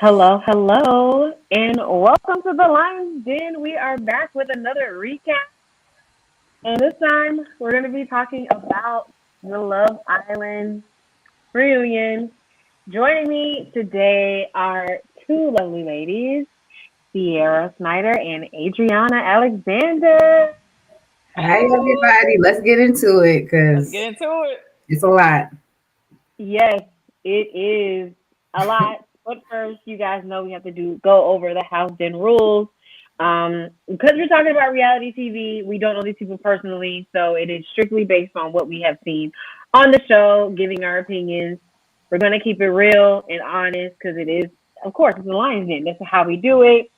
Hello, and welcome to the Lions Den. We are back with another recap, and this time we're going to be talking about the Love Island reunion. Joining me today are two lovely ladies, Sierra Snyder and Adriana Alexander. Hi, everybody. Let's get into it Let's because get into it. it's a lot. Yes, it is a lot. But first, you guys know we have to go over the house den rules. Because we're talking about reality TV, we don't know these people personally, so it is strictly based on what we have seen on the show, giving our opinions. We're gonna keep it real and honest because it is, of course, it's the Lions Den. That's how we do it.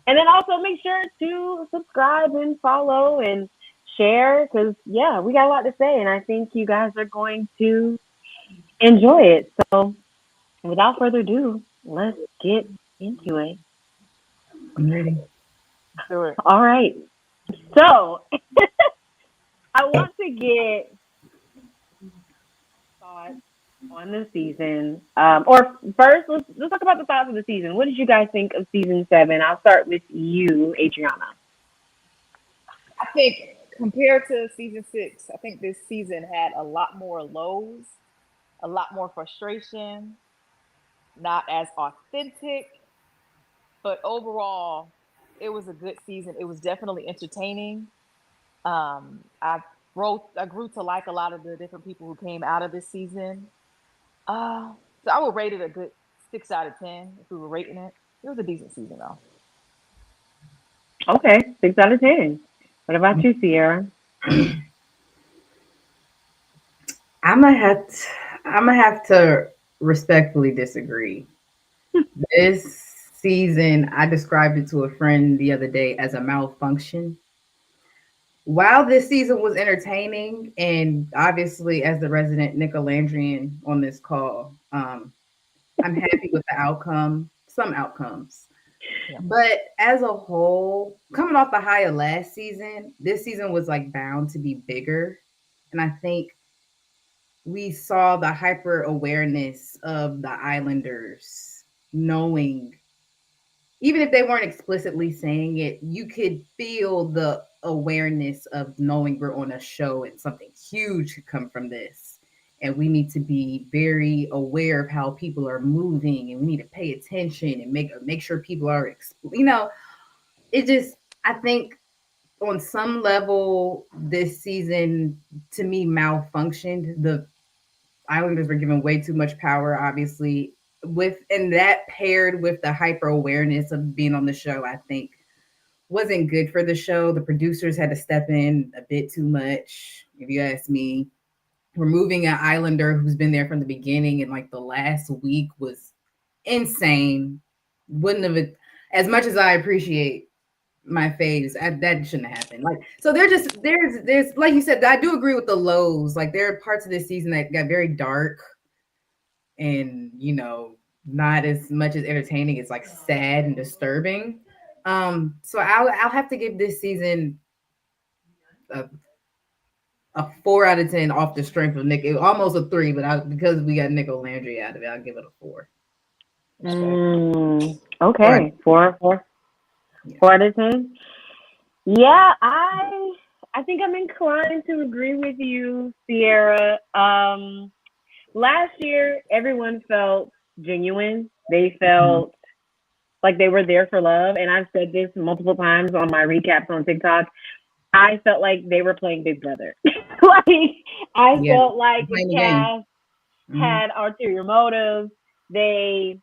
And then also make sure to subscribe and follow and share because yeah, we got a lot to say, and I think you guys are going to enjoy it. So, without further ado, let's get into it. I'm ready. Do it. All right. So, I want to get thoughts on the season. Or first, let's talk about the thoughts of the season. What did you guys think of season 7? I'll start with you, Adriana. I think compared to season 6, I think this season had a lot more lows, a lot more frustration, not as authentic, but overall, it was a good season. It was definitely entertaining. I grew to like a lot of the different people who came out of this season. Uh, so I would rate it a good 6 out of 10 if we were rating it. It was a decent season though. Okay, 6 out of 10. What about you, Sierra? I'm gonna have to, I'm gonna have to respectfully disagree. This season, I described it to a friend the other day as a malfunction. While this season was entertaining, and obviously, as the resident Nicolandrian on this call, I'm happy with the outcome. Some outcomes. Yeah. But as a whole, coming off the high of last season, this season was like bound to be bigger. And I think we saw the hyper awareness of the Islanders knowing, even if they weren't explicitly saying it, you could feel the awareness of knowing we're on a show and something huge could come from this. And we need to be very aware of how people are moving, and we need to pay attention and make sure people are, it just, I think on some level this season to me malfunctioned. The Islanders were given way too much power, obviously, with and that paired with the hyper awareness of being on the show, I think wasn't good for the show. The producers had to step in a bit too much, if you ask me. Removing an Islander who's been there from the beginning and like the last week was insane. Wouldn't have it as much as I appreciate my faves. That shouldn't have happened. Like, so they're just there's like you said, I do agree with the lows. Like there are parts of this season that got very dark and not as much as entertaining. It's like sad and disturbing. So I'll have to give this season a, a 4 out of 10 off the strength of Nick. Almost a three, but because we got Nico Landry out of it, I'll give it a four. Respect. Four. Okay, four, Yeah. 4 out of 10. Yeah, I think I'm inclined to agree with you, Sierra. Last year everyone felt genuine. They Mhm. felt like they were there for love, and I've said this multiple times on my recaps on TikTok. I felt like they were playing Big Brother. Like I Yeah. felt like the Playing the game. cast Hmm. had ulterior motives. They,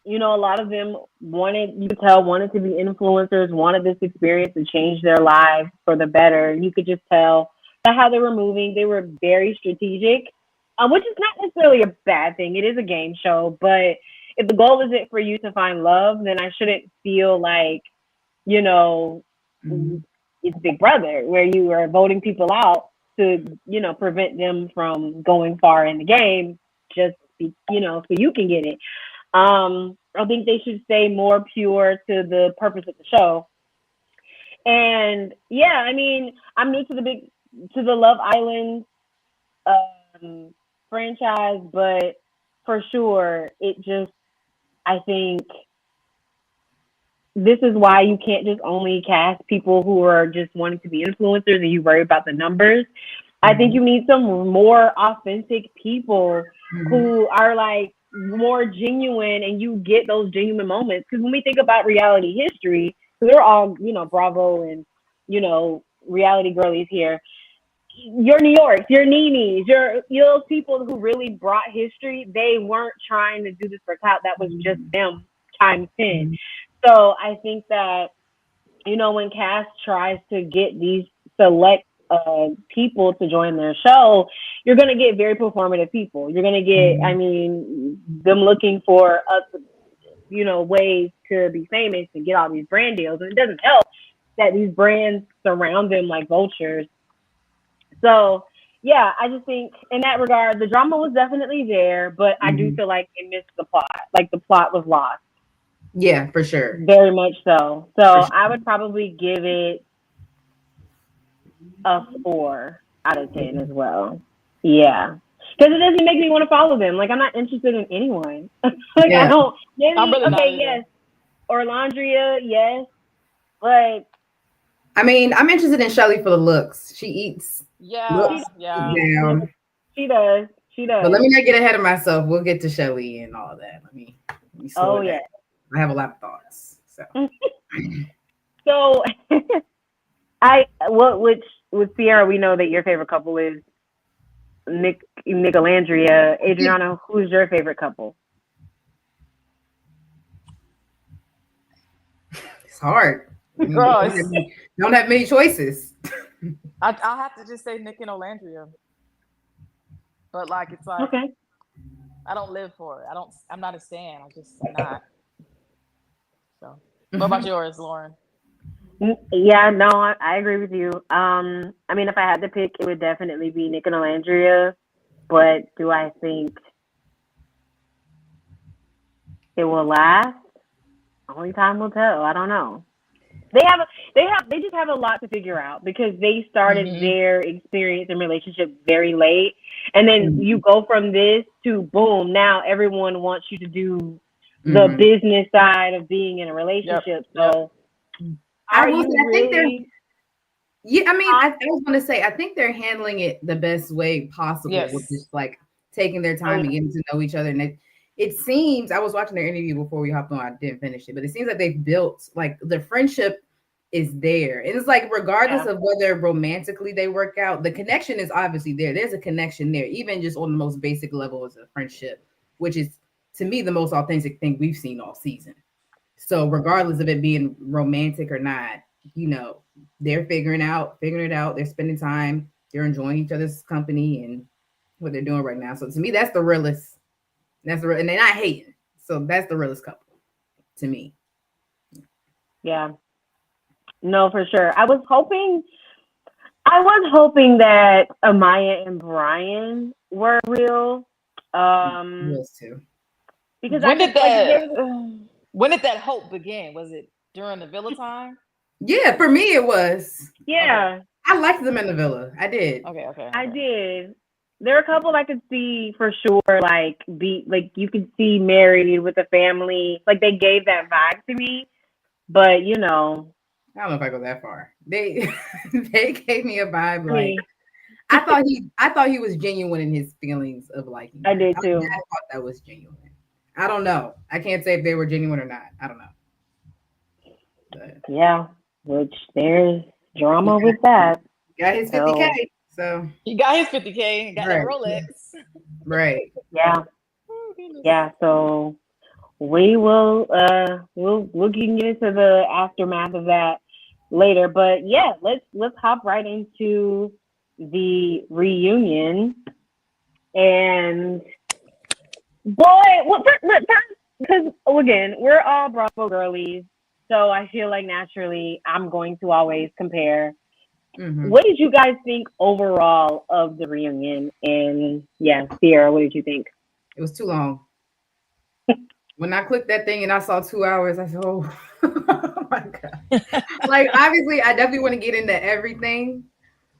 a lot of them you could tell, wanted to be influencers, wanted this experience to change their lives for the better. You could just tell how they were moving. They were very strategic, which is not necessarily a bad thing. It is a game show, but if the goal isn't for you to find love, then I shouldn't feel like, you know, it's Big Brother where you are voting people out to, you know, prevent them from going far in the game, just be, you know, so you can get it. I think they should stay more pure to the purpose of the show. And yeah, I mean, I'm new to the Love Island franchise, but for sure, I think this is why you can't just only cast people who are just wanting to be influencers and you worry about the numbers. I think you need some more authentic people who are like more genuine, and you get those genuine moments. Because when we think about reality history, they're all, you know, Bravo and, you know, reality girlies here. Your New Yorks, your Nenes, those people who really brought history, they weren't trying to do this for clout. That was just them times 10. So I think that, you know, when cast tries to get these select people to join their show, you're going to get very performative people. You're going to get, I mean, them looking for you know, ways to be famous and get all these brand deals. And it doesn't help that these brands surround them like vultures. So, yeah, I just think in that regard, the drama was definitely there, but I do feel like it missed the plot. Like the plot was lost. Yeah, for sure. Very much so. So sure. I would probably give it a 4 out of 10 as well. Yeah. Because it doesn't make me want to follow them. Like, I'm not interested in anyone. Like, yeah. I don't. Maybe, okay, yes. Orlandria, yes. But I mean, I'm interested in Shelly for the looks. She eats. Yeah. Down. She does. But let me not get ahead of myself. We'll get to Shelly and all of that. Let me yeah. I have a lot of thoughts. So, with Sierra, we know that your favorite couple is Nick Alandria. Adriana, who's your favorite couple? It's hard. Girl, don't have many choices. I'll have to just say Nick and Alandria. But like, it's like, okay. I don't live for it. I'm not a stan. I'm not. So, what about yours, Lauren? Yeah, no, I agree with you. I mean, if I had to pick, it would definitely be Nick and Alandria. But do I think it will last? Only time will tell. I don't know. They just have a lot to figure out because they started their experience and relationship very late. And then you go from this to boom, now everyone wants you to do the business side of being in a relationship. So I was going to say, I think they're handling it the best way possible with just like taking their time and getting to know each other. And it seems, I was watching their interview before we hopped on, I didn't finish it, but it seems like they've built, like the friendship is there. And it's like, regardless of whether romantically they work out, the connection is obviously there. There's a connection there, even just on the most basic level as a friendship, which is, to me, the most authentic thing we've seen all season. So regardless of it being romantic or not, you know, they're figuring it out. They're spending time. They're enjoying each other's company and what they're doing right now. So to me, that's the realest. And they're not hating. So that's the realest couple to me. Yeah. No, for sure. I was hoping that Amaya and Brian were real. Those two. Because when did that hope begin? Was it during the villa time? Yeah, for me it was. Yeah. Okay. I liked them in the villa. I did. Okay. I did. There are a couple I could see for sure, like you could see married with a family. Like they gave that vibe to me. But you know, I don't know if I go that far. They gave me a vibe like I thought he was genuine in his feelings of liking. I did too. I thought that was genuine. I don't know. I can't say if they were genuine or not. I don't know. But, yeah, which there's drama with that. Got his 50K. So he got his 50K and got that Rolex. Right. Yeah. Yeah. So we will we'll get into the aftermath of that later. But yeah, let's hop right into the reunion, and boy, because again, we're all Bravo girlies, so I feel like naturally I'm going to always compare. Mhm. What did you guys think overall of the reunion? And yeah, Sierra, what did you think? It was too long. When I clicked that thing and I saw 2 hours, I said, "Oh, oh my god!" Like, obviously, I definitely want to get into everything,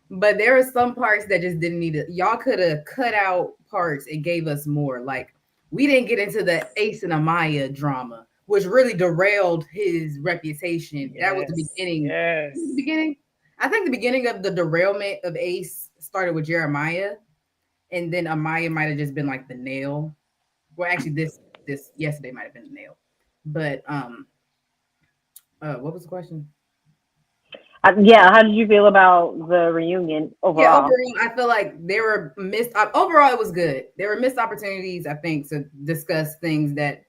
but there are some parts that just didn't need it. Y'all could have cut out parts and gave us more. Like, we didn't get into the Ace and Amaya drama, which really derailed his reputation. That was the beginning. Yes. The beginning. I think the beginning of the derailment of Ace started with Jeremiah, and then Amaya might have just been like the nail. Well, actually, this yesterday might have been the nail. But what was the question? Yeah, how did you feel about the reunion overall? Yeah, overall, I feel like there were missed. Overall, it was good. There were missed opportunities, I think, to discuss things that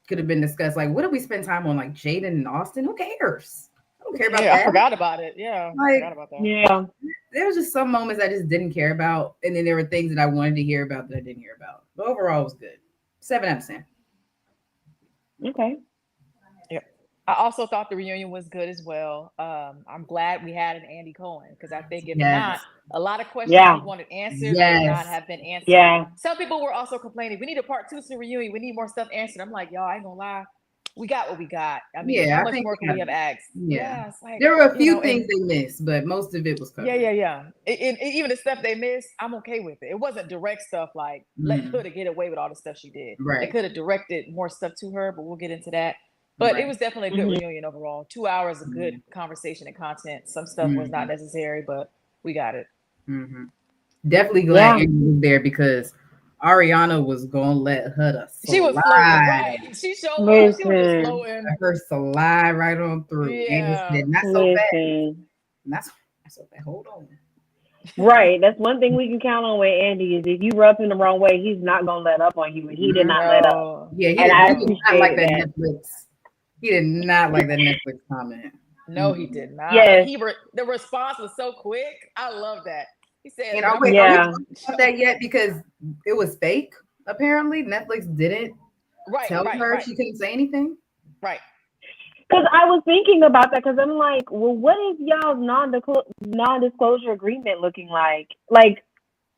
could have been discussed. Like, what did we spend time on? Like Jaden and Austin? Who cares? I don't care about that. I forgot about it. Yeah, I Like, forgot about that. Yeah. There was just some moments I just didn't care about, and then there were things that I wanted to hear about that I didn't hear about. But overall, it was good. 7 out of 10. Okay. I also thought the reunion was good as well. I'm glad we had an Andy Cohen because I think if Yes. not, a lot of questions Yeah. we wanted answered would Yes. not have been answered. Yeah. Some people were also complaining, we need a part 2 to the reunion. We need more stuff answered. I'm like, y'all, I ain't gonna lie. We got what we got. I mean, Yeah, how I much think more we can we got have it. asked? Yeah. it's like, There were a you few know, things and- they missed, but most of it was covered. yeah. And even the stuff they missed, I'm okay with it. It wasn't direct stuff like let Mhm. Huda get away with all the stuff she did. They Right. could have directed more stuff to her, but we'll get into that. But Right. it was definitely a good Mhm. reunion overall. 2 hours of good conversation and content. Some stuff was not necessary, but we got it. Mhm. Definitely glad Yeah. Andy was there because Ariana was gonna let Huda She was floating, slide. right? She showed up. She was just Listen. floating. Let her slide right on through. Andy Yeah. said, "Not so fast. Listen. Not so fast. Hold on." Right. That's one thing we can count on with Andy is if you rub him the wrong way, he's not gonna let up on you, and he did not let up. No. Yeah, he And I did not like that appreciated that. Netflix. He did not like that Netflix comment. No, he did not. Yes. And the response was so quick. I love that. He said, And "Number are we Yeah. talking about that yet? Because it was fake. Apparently, Netflix didn't tell her she couldn't say anything. Right. Because I was thinking about that because I'm like, well, what is y'all's non-disclosure agreement looking like? Like,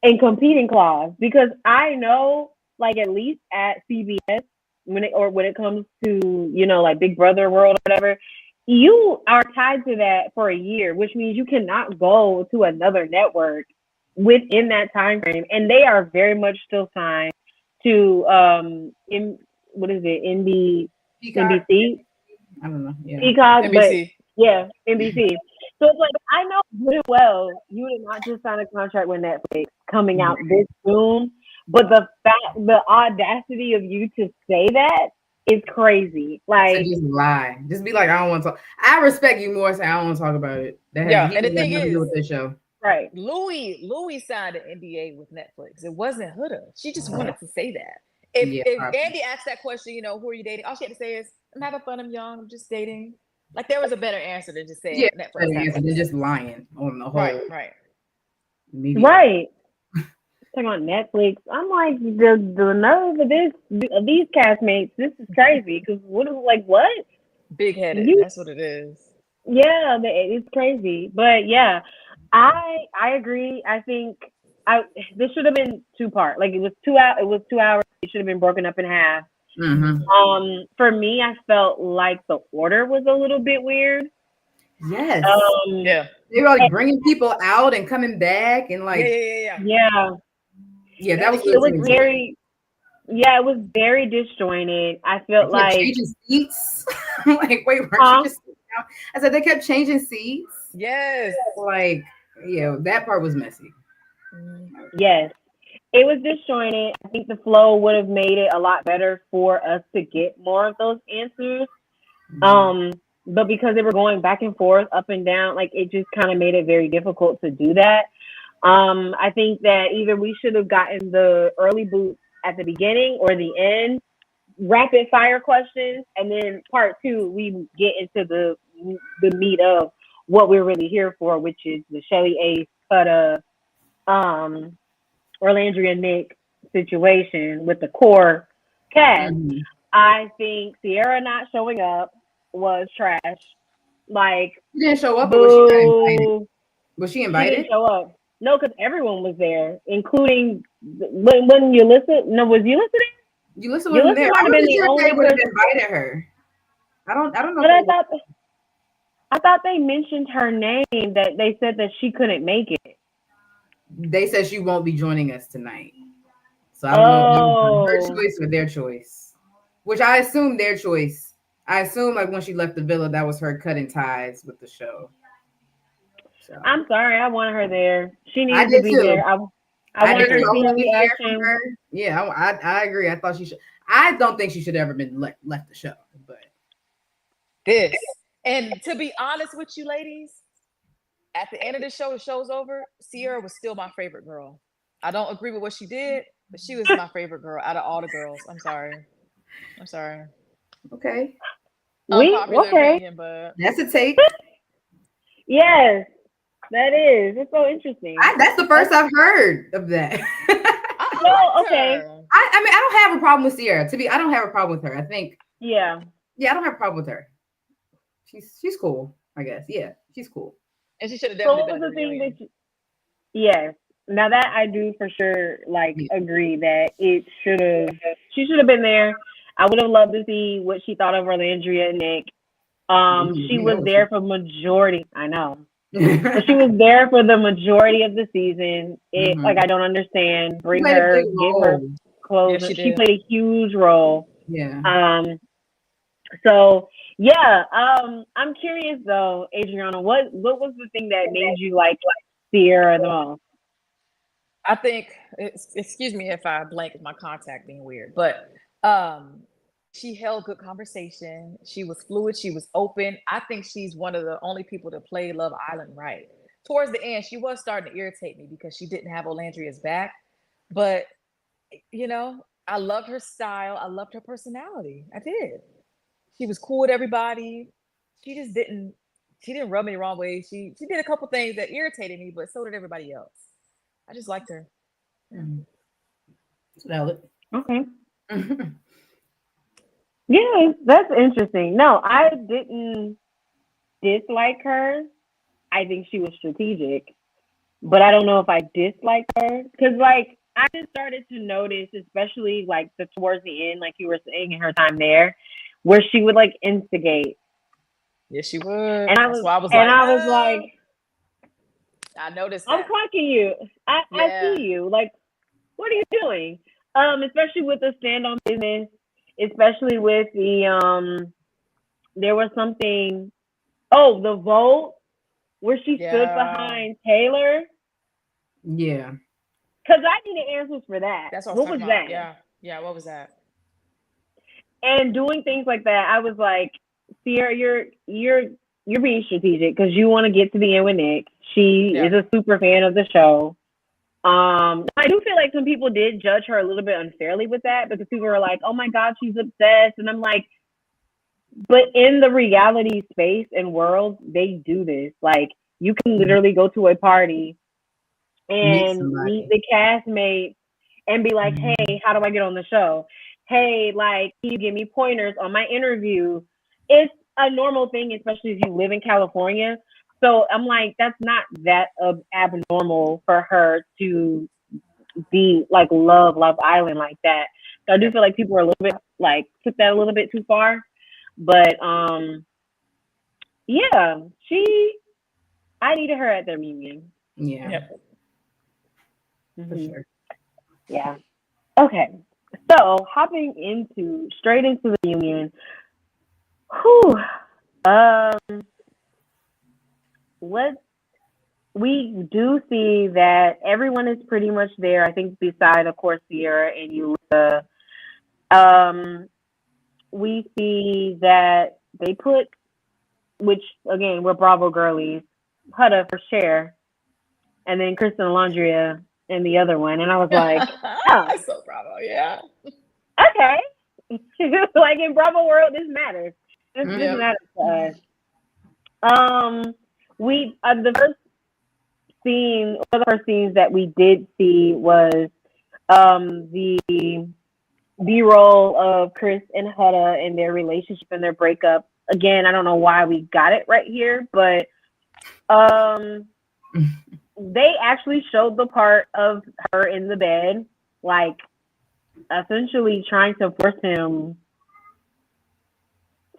in competing clause? Because I know, like, at least at CBS, when it comes to, like Big Brother World or whatever, you are tied to that for a year, which means you cannot go to another network within that time frame. And they are very much still signed to Peacock. NBC? I don't know. Yeah. Peacock, but NBC. yeah, NBC. So it's like I know good and well you did not just sign a contract with Netflix coming out this soon, but the audacity of you to say that is crazy. Like, So just lie. Just be like, I don't want to talk. I respect you more. Say I don't want to talk about it. That has And the thing nothing to do is, with this show. right? Louis signed an NDA with Netflix. It wasn't Huda. She just wanted to say that. If Andy asked that question, who are you dating? All she had to say is, I'm having fun. I'm young. I'm just dating. Like there was a better answer than just saying Netflix. Better answer than just lying on the whole. Right. Media. Right. Talking on Netflix, I'm like the nerve of these castmates. This is crazy because what? Big headed. That's what it is. Yeah, it's crazy. But yeah, I agree. I think this should have been 2-part. Like it was 2 hours. It was 2 hours. It should have been broken up in half. Mm-hmm. For me, I felt like the order was a little bit weird. Yes. They were like bringing people out and coming back and like yeah. That was it was very. Yeah, it was very disjointed. I felt like changing seats. Like, wait, weren't you just down? I said they kept changing seats. Yes. Like, that part was messy. Yes. It was disjointed. I think the flow would have made it a lot better for us to get more of those answers. But because they were going back and forth, up and down, like it just kind of made it very difficult to do that. I think that either we should have gotten the early boots at the beginning or the end, rapid fire questions, and then part 2 we get into the meat of what we're really here for, which is the Shelly Ace, Huda, Orlandria Nick situation with the core cast. Mhm. I think Sierra not showing up was trash. Like, She didn't show up, or was she not invited? boo. Was she She invited? didn't show up. No, because everyone was there, including when Ulysses. No, was Ulysses there? Ulysses wasn't Ulysses there. might I have been wasn't the sure if they only would have person. invited her. I don't know But if they I thought they mentioned her name. That they said that she couldn't make it. They said she won't be joining us tonight. So I don't know if that was her Oh, choice or their choice. Which I assume their choice. I assume like when she left the villa, that was her cutting ties with the show. So I'm sorry. I wanted her there. She I needed to did be too. there. I I wanted did her too. to I see her wanted to hear from reaction. her. Yeah, I agree. I thought she should. I don't think she should have ever been left the show. But This. And to be honest with you, ladies, at the end of the show, the show's over. Sierra was still my favorite girl. I don't agree with what she did, but she was my favorite girl out of all the girls. I'm sorry. okay, Unpopular Okay. opinion, but that's a take. Yes, that is. It's so interesting. That's the first I've heard of that. I No, liked okay. her. I mean, I don't have a problem with Sierra. I don't have a problem with her. I think, Yeah. yeah, I don't have a problem with her. She's cool, I guess. Yeah, she's cool. And she should have So definitely what been was at the the thing reunion. that? Yes. Now that I do for sure agree that she should have been there. I would have loved to see what she thought of Orlandria and Nick. She was there for majority. I know. But she was there for the majority of the season. Like, I don't understand. Bring played a her, big give her role. clothes. Yeah, she She did. played a huge role. Yeah. So yeah. I'm curious though, Adriana, what was the thing that made you like Sierra the most? I think, excuse me if I blank with my contact being weird, but she held good conversation. She was fluid. She was open. I think she's one of the only people to play Love Island right. Towards the end, she was starting to irritate me because she didn't have Olandria's back. But, I loved her style. I loved her personality. I did. She was cool with everybody. She just she didn't rub me the wrong way. She did a couple things that irritated me, but so did everybody else. I just liked her. It's valid. Okay. Yeah, that's interesting. No, I didn't dislike her. I think she was strategic, but I don't know if I disliked her because, like, I just started to notice, especially like towards the end, like you were saying, in her time there, where she would like instigate. Yes, she would. And That's why I was like, I noticed I'm that. clocking you. I Yeah. see you. Like, what are you doing? Especially with the stand on business, especially with the there was something. Oh, the vote where she stood behind Taylor. Yeah. Because I needed answers for that. That's what I What was was talking about. that? Yeah. What was that? And doing things like that, I was like, Sierra, you're being strategic because you want to get to the end with Nick. She is a super fan of the show. I do feel like some people did judge her a little bit unfairly with that because people were like, "Oh my God, she's obsessed," and I'm like, but in the reality space and world, they do this. Like, you can literally go to a party and meet the castmates and be like, "Hey, how do I get on the show? Hey, like, can you give me pointers on my interview?" It's a normal thing, especially if you live in California. So I'm like, that's not that abnormal for her to be like Love Island like that. So I do feel like people are a little bit like took that a little bit too far. But yeah, I needed her at their reunion. Yeah. Yep. For sure. Yeah. Okay. So hopping straight into the reunion. Whew. We do see that everyone is pretty much there. I think beside, of course, Sierra and Yulisa. We see that they put, which again, we're Bravo girlies, Huda for Cher, and then Kristen Alondria in the other one. And I was like, oh. So Bravo, yeah. Okay. Like in Bravo world, this matters. This matters to us. The first scene, one of the first scenes that we did see was the B-roll of Chris and Huda and their relationship and their breakup. Again, I don't know why we got it right here, but they actually showed the part of her in the bed, like essentially trying to force him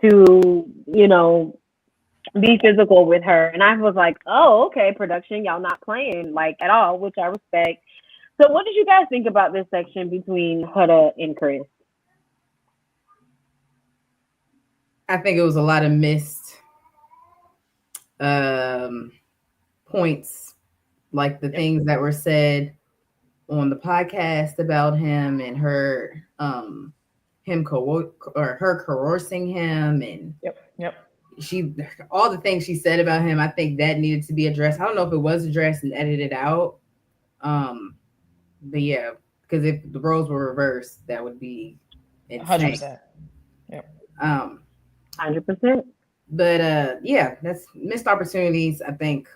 to, be physical with her. And I was like, oh, okay, production, y'all not playing like at all, which I respect. So what did you guys think about this section between Huda and Chris? I think it was a lot of missed points, like the things that were said on the podcast about him and her her coercing him, and all the things she said about him. I think that needed to be addressed. I don't know if it was addressed and edited out, but yeah, because if the roles were reversed, that would be insane. 100%. Yep. 100%. But yeah, that's missed opportunities, I think.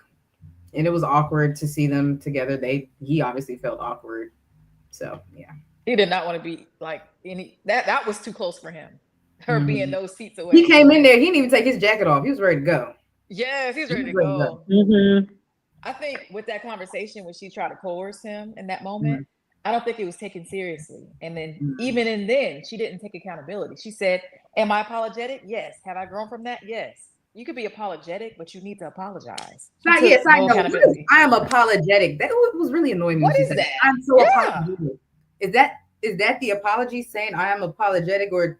And it was awkward to see them together. He obviously felt awkward. So yeah. He did not want to be like that was too close for him. Her being those seats away. He came in there, he didn't even take his jacket off. He was ready to go. Yes, he's ready to go. Mm-hmm. I think with that conversation when she tried to coerce him in that moment, I don't think it was taken seriously. And then even then, she didn't take accountability. She said, am I apologetic? Yes. Have I grown from that? Yes. You could be apologetic, but you need to apologize. Yes, I know. I am apologetic. That was really annoying me. What is that? I'm so apologetic. Is that the apology, saying I am apologetic, or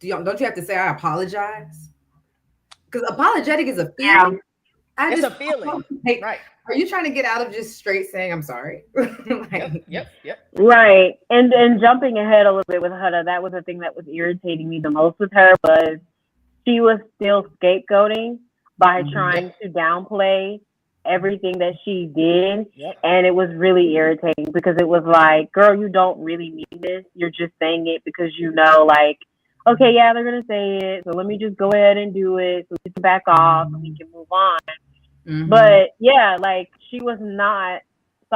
don't you have to say I apologize? Because apologetic is a feeling. It's a feeling, right? Are you trying to get out of just straight saying I'm sorry? Yep. Right. And jumping ahead a little bit with Huda, that was the thing that was irritating me the most with her, was she was still scapegoating by trying to downplay everything that she did. And it was really irritating because it was like, girl, you don't really mean this. You're just saying it because like, okay, yeah, they're going to say it. So let me just go ahead and do it. So we can back off and we can move on. But yeah, like she was not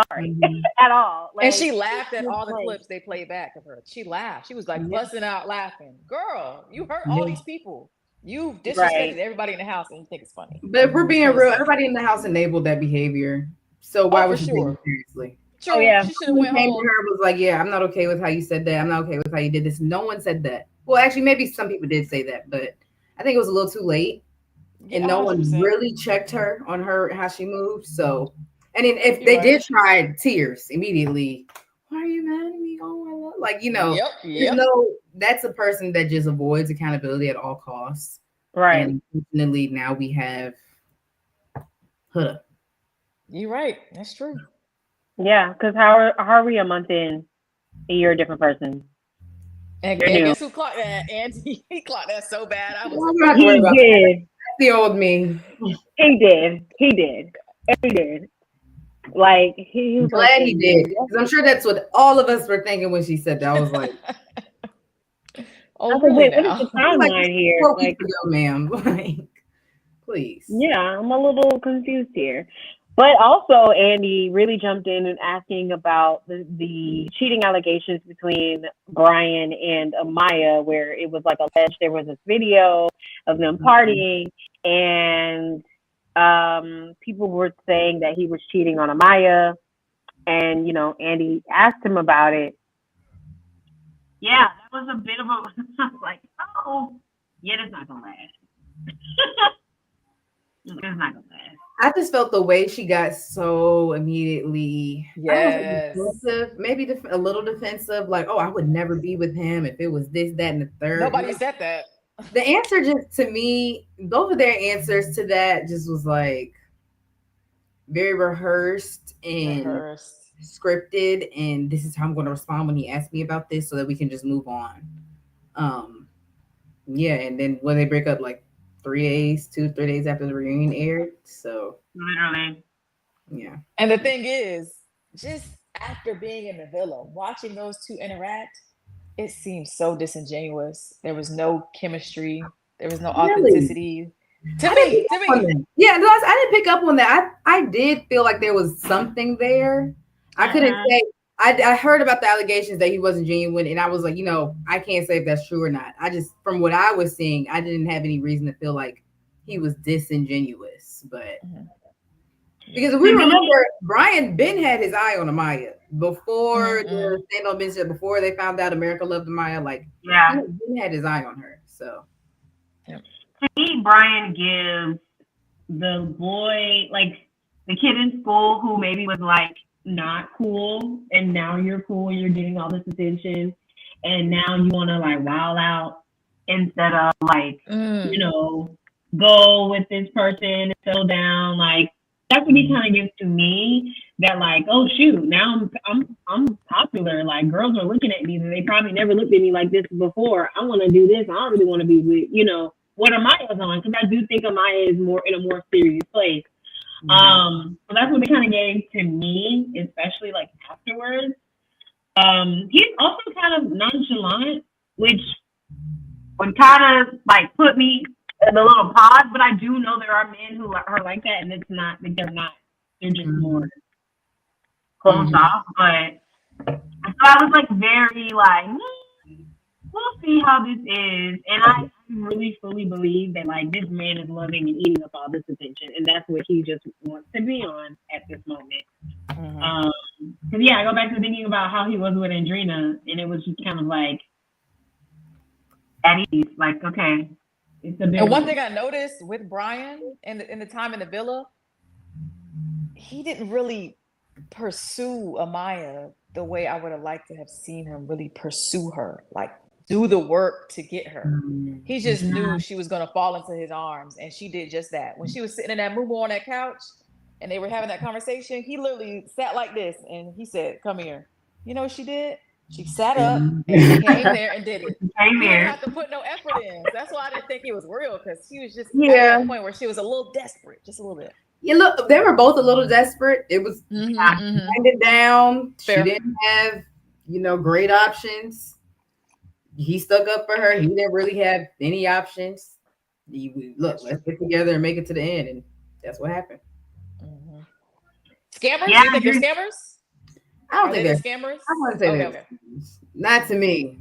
sorry at all. Like, and she laughed at all the clips they played back of her. She laughed. She was like busting out laughing. Girl, you hurt all these people. You disrespected everybody in the house and you think it's funny. But if we're being real, everybody in the house enabled that behavior. So why would she take it seriously? True. Yeah. She should have went home. Her was like, yeah, I'm not okay with how you said that. I'm not okay with how you did this. No one said that. Well, actually, maybe some people did say that, but I think it was a little too late. And no 100%. One really checked her on how she moved. So, and then if they did try tears immediately, why are you mad at me? Oh, I love, that's a person that just avoids accountability at all costs. Right. And unfortunately, now we have Huda. You're right. That's true. Yeah, because how are we a month in? You're a different person. And guess who clocked that? Andy. He clocked that so bad. He did. The old me. He did. Like I'm glad he did. Because I'm sure that's what all of us were thinking when she said that. I was like, really what is the timeline here? Like, ma'am. Like, please. Yeah, I'm a little confused here. But also, Andy really jumped in and asking about the cheating allegations between Brian and Amaya, where it was like alleged there was this video of them partying, and people were saying that he was cheating on Amaya, and Andy asked him about it. Yeah, that was a bit of a like, oh, yeah, that's not gonna last. It's not gonna last. I just felt the way she got so immediately defensive, maybe a little defensive, like, oh, I would never be with him if it was this, that, and the third. Nobody said that. The answer just, to me, both of their answers to that just was like very rehearsed and scripted, and this is how I'm going to respond when he asks me about this so that we can just move on. Yeah, and then when they break up, like 3 days after the reunion aired. So literally. Yeah. And the thing is, just after being in the villa, watching those two interact, it seems so disingenuous. There was no chemistry. There was no authenticity. I didn't Timmy, pick up on that. Yeah, no, I didn't pick up on that. I did feel like there was something there. I couldn't say. I heard about the allegations that he wasn't genuine, and I was like, I can't say if that's true or not. I just, from what I was seeing, I didn't have any reason to feel like he was disingenuous. But because if we remember, Brian Ben had his eye on Amaya before the stand-on business, before they found out America loved Amaya. Like, Ben had his eye on her. So, to me, Brian gives the boy, like the kid in school who maybe was like not cool, and now you're cool, you're getting all this attention, and now you want to like wild out instead of like go with this person and settle down. Like that's what he kind of gives to me. That like, oh shoot, now I'm popular. Like girls are looking at me, and they probably never looked at me like this before. I want to do this. I don't really want to be with what Amaya's on, because I do think Amaya is more in a more serious place. So that's what they kind of gave to me, especially like afterwards. He's also kind of nonchalant, which would kind of like put me in a little pause, but I do know there are men who are like that, and they're just more closed off. But so I was like very like, we'll see how this is. And I really fully believe that like this man is loving and eating up all this attention, and that's what he just wants to be on at this moment. Cause I go back to thinking about how he was with Andrina, and it was just kind of like at ease, like okay, it's a bit. And one thing I noticed with Brian in the time in the villa, he didn't really pursue Amaya the way I would have liked to have seen him really pursue her, like do the work to get her. He just knew she was going to fall into his arms, and she did just that. When she was sitting in that moo on that couch and they were having that conversation, he literally sat like this and he said, "Come here." You know what she did? She sat up and she came there and did it. He didn't have to put no effort in. That's why I didn't think he was real, because she was just at that point where she was a little desperate, just a little bit. Yeah, look, they were both a little desperate. It was winding down. Fair. She didn't have, great options. He stuck up for her. He didn't really have any options. Let's get together and make it to the end, and that's what happened. Scammers? You think they're scammers? I don't think they're scammers. I want to say that. Not to me.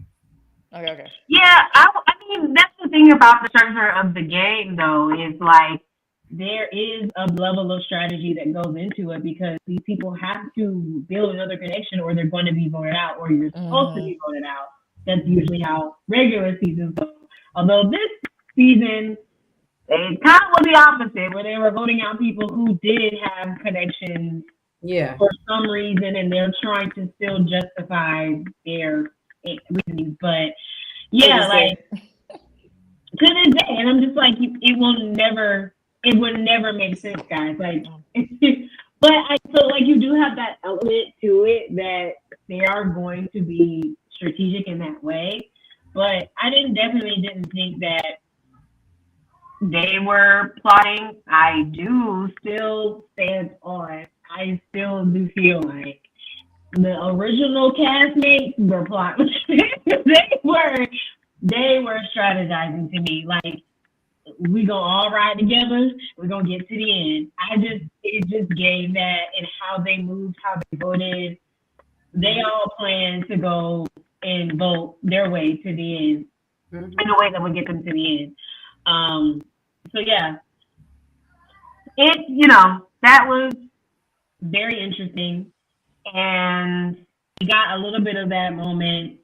Okay. Yeah, I mean that's the thing about the structure of the game, though, is like there is a level of strategy that goes into it, because these people have to build another connection, or they're going to be voted out, or you're supposed to be voted out. That's usually how regular seasons go. Although this season, it kind of was the opposite, where they were voting out people who did have connections for some reason, and they're trying to still justify their reasons. But like to this day, and I'm just like, it would never make sense, guys. Like, but I feel like you do have that element to it that they are going to be strategic in that way. But I definitely didn't think that they were plotting. I do still stand on. I still do feel like the original castmates were plotting. they were strategizing to me. Like, we gonna all ride together. We're gonna get to the end. It just gave that, and how they moved, how they voted. They all planned to go and vote their way to the end in a way that would get them to the end. So yeah, that was very interesting, and we got a little bit of that moment.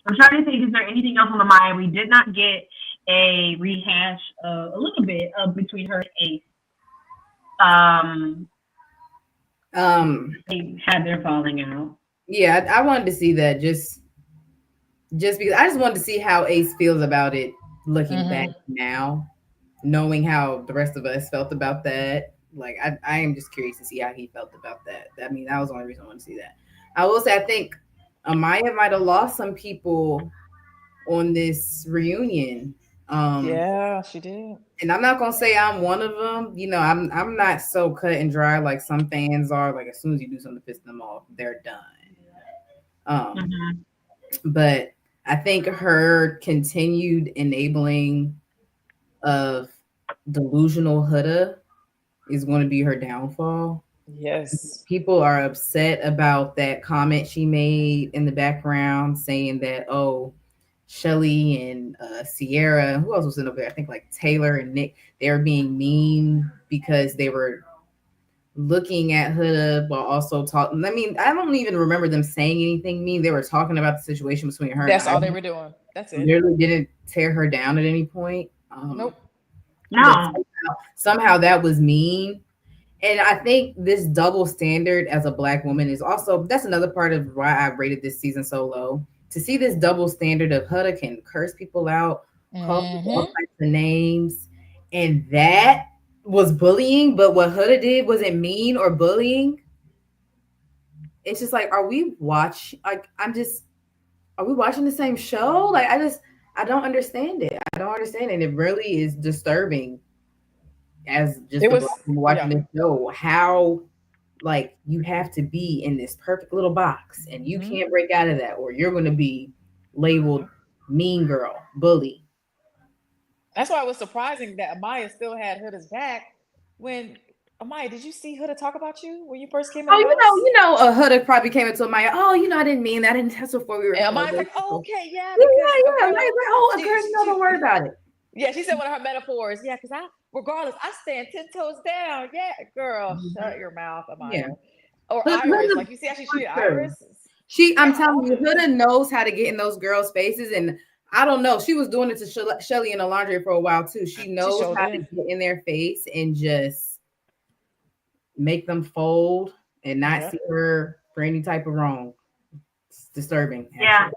I'm trying to think, is there anything else on the mind? We did not get a rehash of a little bit of between her and Ace. They had their falling out. Yeah, I wanted to see that just because I just wanted to see how Ace feels about it looking back now, knowing how the rest of us felt about that. Like, I am just curious to see how he felt about that. I mean, that was the only reason I wanted to see that. I will say, I think Amaya might have lost some people on this reunion. Yeah, she did. And I'm not gonna say I'm one of them. I'm not so cut and dry like some fans are. Like, as soon as you do something to piss them off, they're done. But I think her continued enabling of delusional Huda is going to be her downfall. Yes. People are upset about that comment she made in the background saying that, oh, Shelly and Sierra, who else was in there? I think like Taylor and Nick, they were being mean because they were looking at Huda while also talking. I mean, I don't even remember them saying anything mean. They were talking about the situation between her That's and all they Ivy. were doing. That's it. Literally didn't tear her down at any point. Nope. No. Somehow that was mean. And I think this double standard as a Black woman is also, that's another part of why I rated this season so low. To see this double standard of Huda can curse people out, call people all types of names, and that was bullying, but what Huda did wasn't mean or bullying. It's just like, are we watching the same show? Like, I don't understand it. I don't understand it. And it really is disturbing as just watching this show, how like you have to be in this perfect little box and you can't break out of that, or you're going to be labeled mean girl, bully. That's why it was surprising that Amaya still had Huda's back. When Amaya, did you see Huda talk about you when you first came in? Oh, Huda probably came into Amaya. Oh, I didn't mean that. That's before we were. And Amaya's like, oh, okay, yeah. Yeah. Amaya's like, oh, girl, no, don't worry about it. Yeah, she said one of her metaphors. Yeah, because regardless, I stand 10 toes down. Yeah, girl, shut your mouth, Amaya. Yeah. Or Iris, like you see how she treated Iris. I'm telling you, Huda knows how to get in those girls' faces, and I don't know. She was doing it to Shelly in the laundry for a while too. She knows how to get in their face and just make them fold and not see her for any type of wrong. It's disturbing. Actually. Yeah.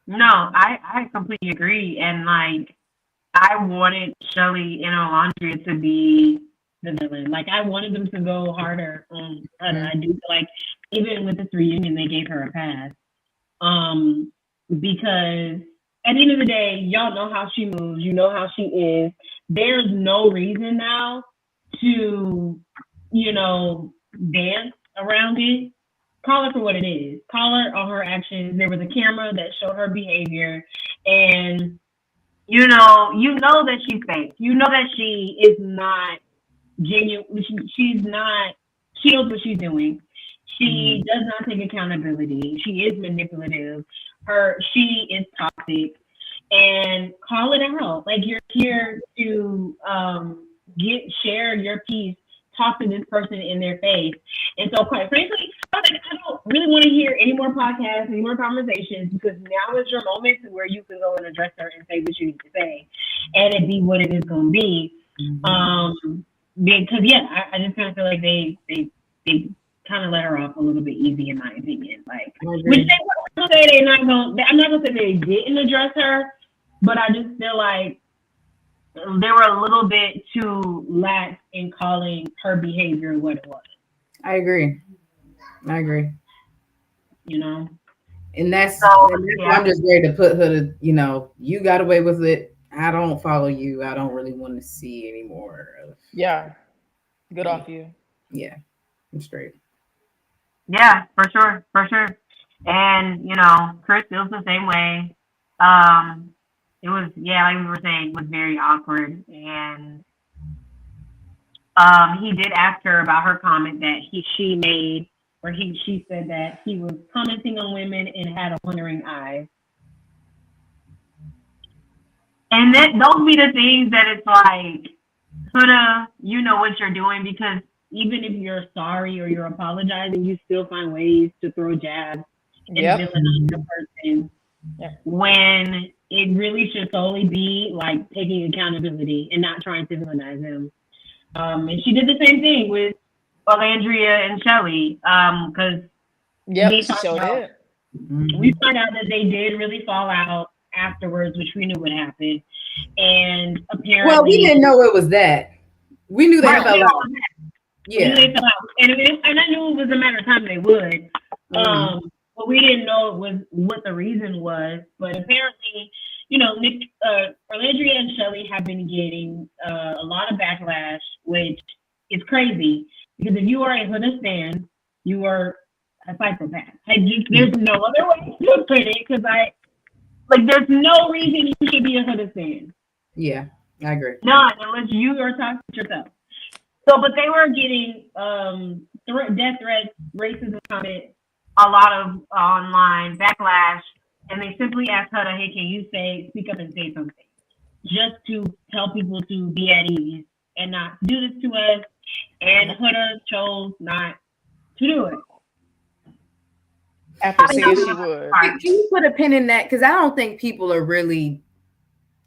No, I completely agree. And like, I wanted Shelly and Alondria to be the villain. Like, I wanted them to go harder on Huda. I do feel like even with this reunion, they gave her a pass. Because at the end of the day, y'all know how she moves. You know how she is. There's no reason now to, dance around it. Call her for what it is. Call her on her actions. There was a camera that showed her behavior, and you know that she's fake. You know that she is not genuine. She's not. She knows what she's doing. She does not take accountability. She is manipulative. She is toxic, and call it out. Like, you're here to share your piece. Talk to this person in their face. And so, quite frankly, I don't really want to hear any more podcasts, any more conversations, because now is your moment to where you can go and address her and say what you need to say, and it be what it is going to be. Because I just kind of feel like they kind of let her off a little bit easy, in my opinion. Like, which they were say they're not going. I'm not going to say they didn't address her, but I just feel like they were a little bit too lax in calling her behavior what it was. I agree. And that's I'm just ready to put Huda, you got away with it. I don't follow you. I don't really want to see any more of. Yeah. Good off you. Yeah. I'm straight. Yeah, for sure. And, Chris feels the same way. It was, like we were saying, was very awkward. And he did ask her about her comment that she made, where she said that he was commenting on women and had a wondering eye. And those be the things that it's like, Huda, you know what you're doing, because even if you're sorry or you're apologizing, you still find ways to throw jabs and villainize the person when it really should solely be like taking accountability and not trying to villainize him. And she did the same thing with Alondria and Shelly, because we found out that they did really fall out afterwards, which we knew would happen. And apparently, we didn't know it was that. We knew they fell out. Yeah, they fell out, and I knew it was a matter of time they would. But we didn't know it was what the reason was. But apparently, Alondria and Shelly have been getting a lot of backlash, which is crazy, because if you are a Huda stan, you are a psychopath. There's no other way to put it, because there's no reason you should be a Huda stan. Yeah. I agree. None, unless you are toxic yourself. So, but they were getting death threats, racism comments, a lot of online backlash, and they simply asked Huda, "Hey, can you speak up and say something, just to tell people to be at ease and not do this to us?" And Huda chose not to do it. After saying she would. Can you put a pin in that? Because I don't think people are really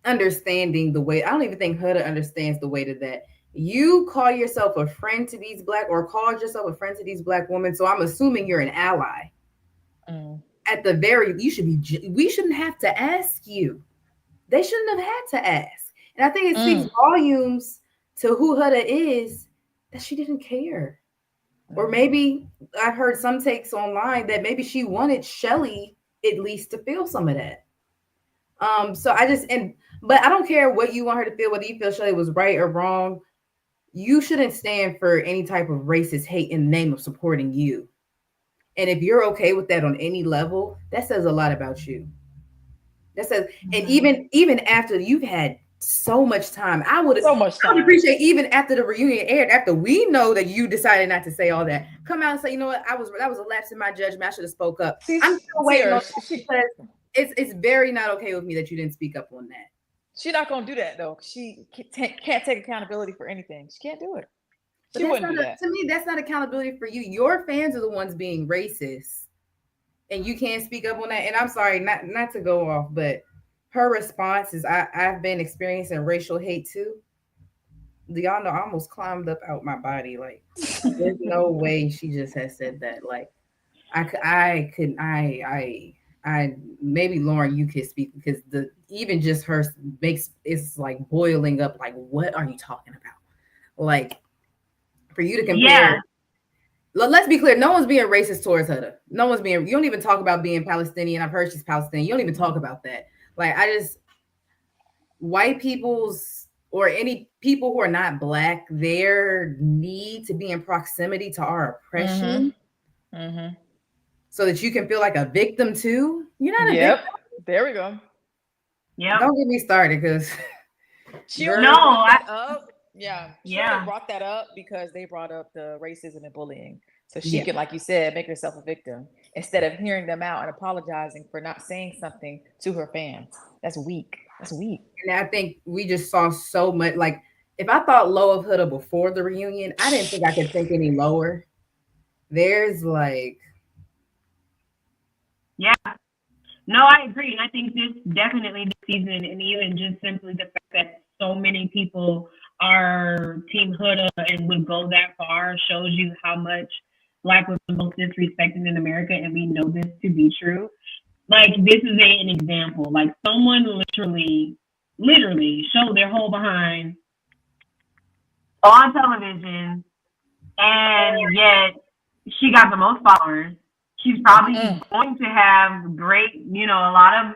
understanding the way. I don't even think Huda understands the weight of that. You call yourself a friend to these called yourself a friend to these Black women. So I'm assuming you're an ally. At the very, we shouldn't have to ask you. They shouldn't have had to ask. And I think it speaks volumes to who Huda is, that she didn't care. Or maybe I've heard some takes online that maybe she wanted Shelly at least to feel some of that. So but I don't care what you want her to feel, whether you feel Shelly was right or wrong. You shouldn't stand for any type of racist hate in the name of supporting you. And if you're okay with that on any level, that says a lot about you. That says, and even after you've had so much time, I would appreciate, even after the reunion aired, after we know that you decided not to say all that, come out and say, you know what, that was a lapse in my judgment. I should have spoke up. I'm still waiting on because it's very not okay with me that you didn't speak up on that. She's not gonna do that though. She can't take accountability for anything. She can't do it. She wouldn't do that. To me, that's not accountability for you. Your fans are the ones being racist, and you can't speak up on that. And I'm sorry, not to go off, but her response is, I've been experiencing racial hate too. Do y'all know I almost climbed up out my body? Like, there's no way she just has said that. Like, I maybe Lauren, you could speak, because even just her it's like boiling up. Like, what are you talking about? Like, for you to compare. Yeah. Let's be clear. No one's being racist towards Huda. No one's being. You don't even talk about being Palestinian. I've heard she's Palestinian. You don't even talk about that. Like, white people's, or any people who are not Black, their need to be in proximity to our oppression. So that you can feel like a victim too. You're not a victim. There we go. Yeah. Don't get me started, because she brought that up because they brought up the racism and bullying. So she could, like you said, make herself a victim instead of hearing them out and apologizing for not saying something to her fans. That's weak. And I think we just saw so much. Like, if I thought low of Huda before the reunion, I didn't think I could think any lower. There's like. Yeah. No, I agree. And I think this season, and even just simply the fact that so many people are Team Huda and would go that far, shows you how much Black women are most disrespected in America, and we know this to be true. Like, this is an example. Like, someone literally showed their whole behind on television, and yet she got the most followers. She's probably going to have great, a lot of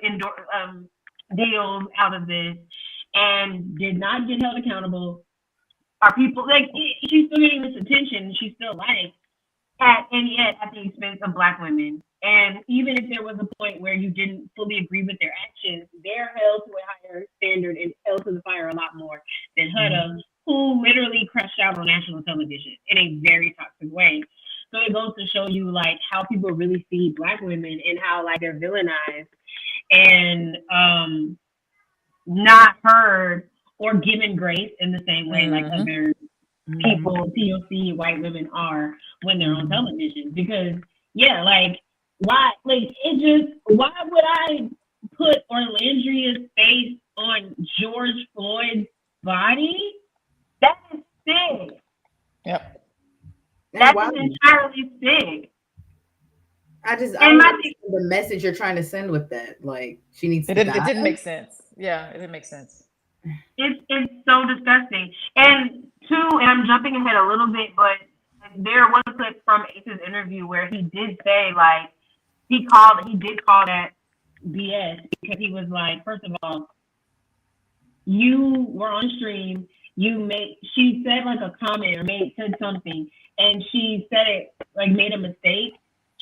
deals out of this, and did not get held accountable. Are people like, she's still getting this attention? She's still liked, and yet at the expense of Black women. And even if there was a point where you didn't fully agree with their actions, they're held to a higher standard and held to the fire a lot more than Huda, who literally crashed out on national television in a very toxic way. So it goes to show you, like, how people really see Black women and how, like, they're villainized and not heard or given grace in the same way like other people, POC white women, are when they're on television. Because, why would I put Orlandria's face on George Floyd's body? That is sick. Yep. That is entirely sick. I don't think the message you're trying to send with that. Like, she needs to die. It didn't make sense. Yeah, it didn't make sense. It's so disgusting. And and I'm jumping ahead a little bit, but there was a clip from Ace's interview where he did say, like, he did call that BS, because he was like, first of all, you were on stream, she said like a comment or said something, and she said it, like, made a mistake.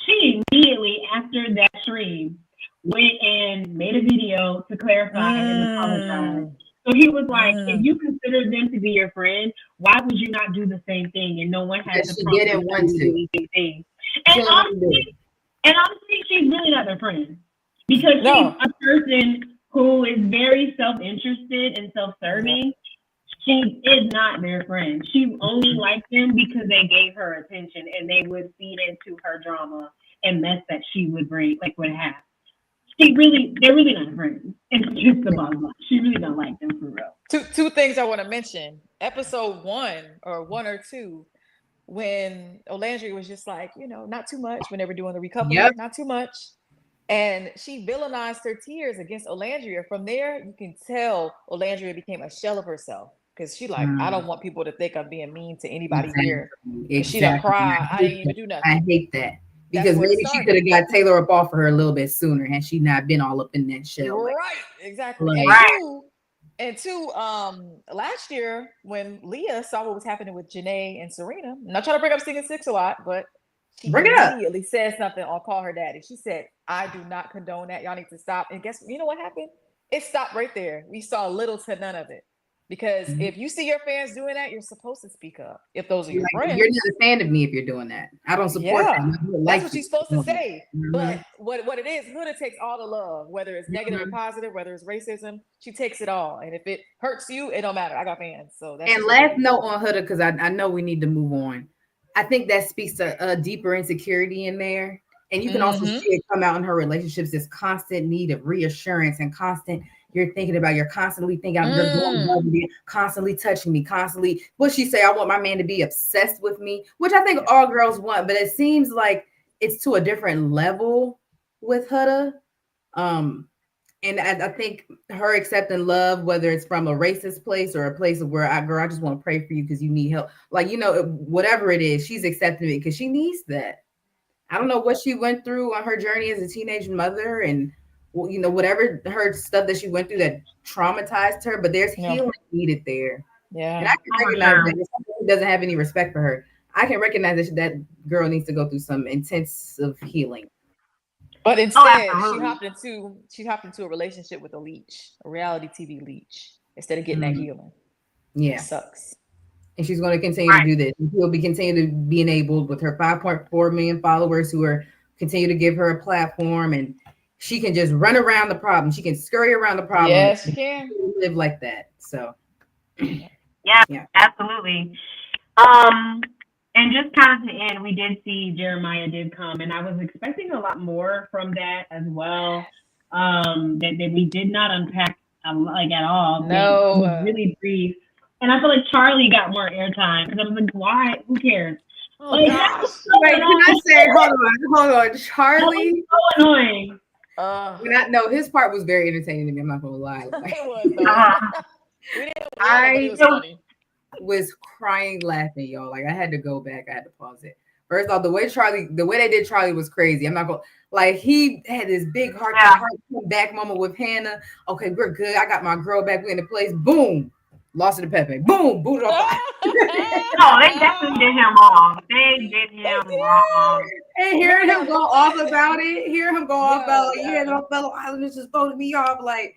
She immediately after that stream went and made a video to clarify and apologize. So he was like, if you consider them to be your friend, why would you not do the same thing? And no one has Because the she prompt didn't want do to. the same thing. She And didn't want to do it. honestly, she's really not their friend because she's a person who is very self-interested and self-serving. She is not their friend. She only liked them because they gave her attention and they would feed into her drama and mess that she would bring, like would have. They're really not friends. It's just the bottom line. She really don't like them for real. Two things I want to mention. Episode 1 or 2, when Olandria was just like, not too much when they were doing the recovery, not too much. And she villainized her tears against Olandria. From there, you can tell Olandria became a shell of herself. Because she like, I don't want people to think I'm being mean to anybody here. Exactly. She done cried. I didn't even do nothing. I hate that. Because maybe she could have got Taylor up off of her a little bit sooner had she not been all up in that shell. Right, exactly. And two, last year when Leah saw what was happening with Janae and Serena, I'm not trying to bring up Season 6 a lot, but she immediately said something on Call Her Daddy. She said, I do not condone that. Y'all need to stop. And you know what happened? It stopped right there. We saw little to none of it. Because if you see your fans doing that, you're supposed to speak up. If those are your friends. You're not a fan of me if you're doing that. I don't support that. That's what she's supposed to say. But what it is, Huda takes all the love, whether it's negative or positive, whether it's racism, she takes it all. And if it hurts you, it don't matter. I got fans. So that's and last note on Huda, because I know we need to move on. I think that speaks to a deeper insecurity in there. And you can also see it come out in her relationships, this constant need of reassurance and constant. You're constantly thinking, you're going above me, constantly touching me, constantly. What she say? I want my man to be obsessed with me, which I think all girls want, but it seems like it's to a different level with Huda. And I think her accepting love, whether it's from a racist place or a place where I just want to pray for you because you need help. Like, whatever it is, she's accepting it because she needs that. I don't know what she went through on her journey as a teenage mother and whatever her stuff that she went through that traumatized her, but there's healing needed there. Yeah. And I can recognize that if someone doesn't have any respect for her, I can recognize that girl needs to go through some intensive healing. But instead, she hopped into a relationship with a leech, a reality TV leech, instead of getting that healing. Yeah. It sucks. And she's going to continue to do this. And she'll continue to be enabled with her 5.4 million followers who are continue to give her a platform, and she can just run around the problem. She can scurry around the problem. Yes, she can live like that. So, yeah, absolutely. And just kind of to end, we did see Jeremiah did come, and I was expecting a lot more from that as well. That we did not unpack like at all. No, Uh-huh. It was really brief. And I feel like Charlie got more airtime because I was like, why? Who cares? Oh, gosh. Wait, can I say, hold on. Charlie. That was so annoying. No, his part was very entertaining to me. I'm not gonna lie. It was. I was crying, laughing, y'all. Like I had to go back. I had to pause it. First off, the way they did Charlie was crazy. I'm not gonna like. He had this big heart come back moment with Hannah. Okay, we're good. I got my girl back. We in the place. Boom. Lost it to Pepe. Boom. Booted off. No, they definitely did him wrong. They did him wrong. And hearing him go off about it, no fellow Islanders just voted me off. Like,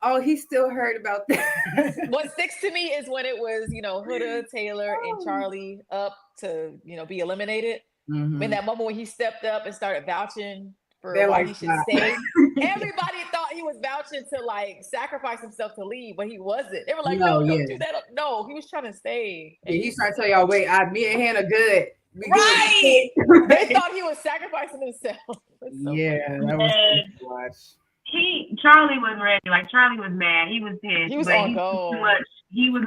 oh, he still heard about that. What sticks to me is when it was, Huda, Taylor, and Charlie up to, be eliminated. In that moment when he stepped up and started vouching for why he should stay. Everybody thought he was vouching to sacrifice himself to leave, but he wasn't. They were like, no, don't do that. No, he was trying to stay. And he started to tell y'all, wait, me and Hannah good. Right. They thought he was sacrificing himself. Yeah, that was fun to watch. Charlie was ready. Like Charlie was mad. He was pissed. He was on go. Too much. He was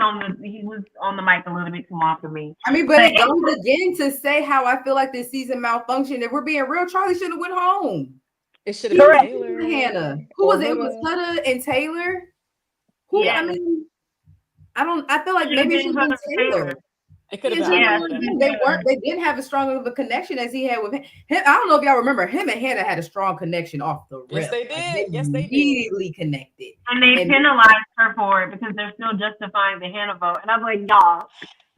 on the mic a little bit too long for me. I mean, but it goes again to say how I feel like this season malfunctioned. If we're being real, Charlie should have went home. It should have been Taylor. Hannah. Who was it? It was Huda and Taylor. Who? Yeah. I mean, I feel like maybe it should have been Taylor. It could have been. They didn't have as strong of a connection as he had with him. I don't know if y'all remember, him and Hannah had a strong connection off the rip. Yes, they did. They immediately connected. And they penalized her for it because they're still justifying the Hannah vote. And I was like, y'all,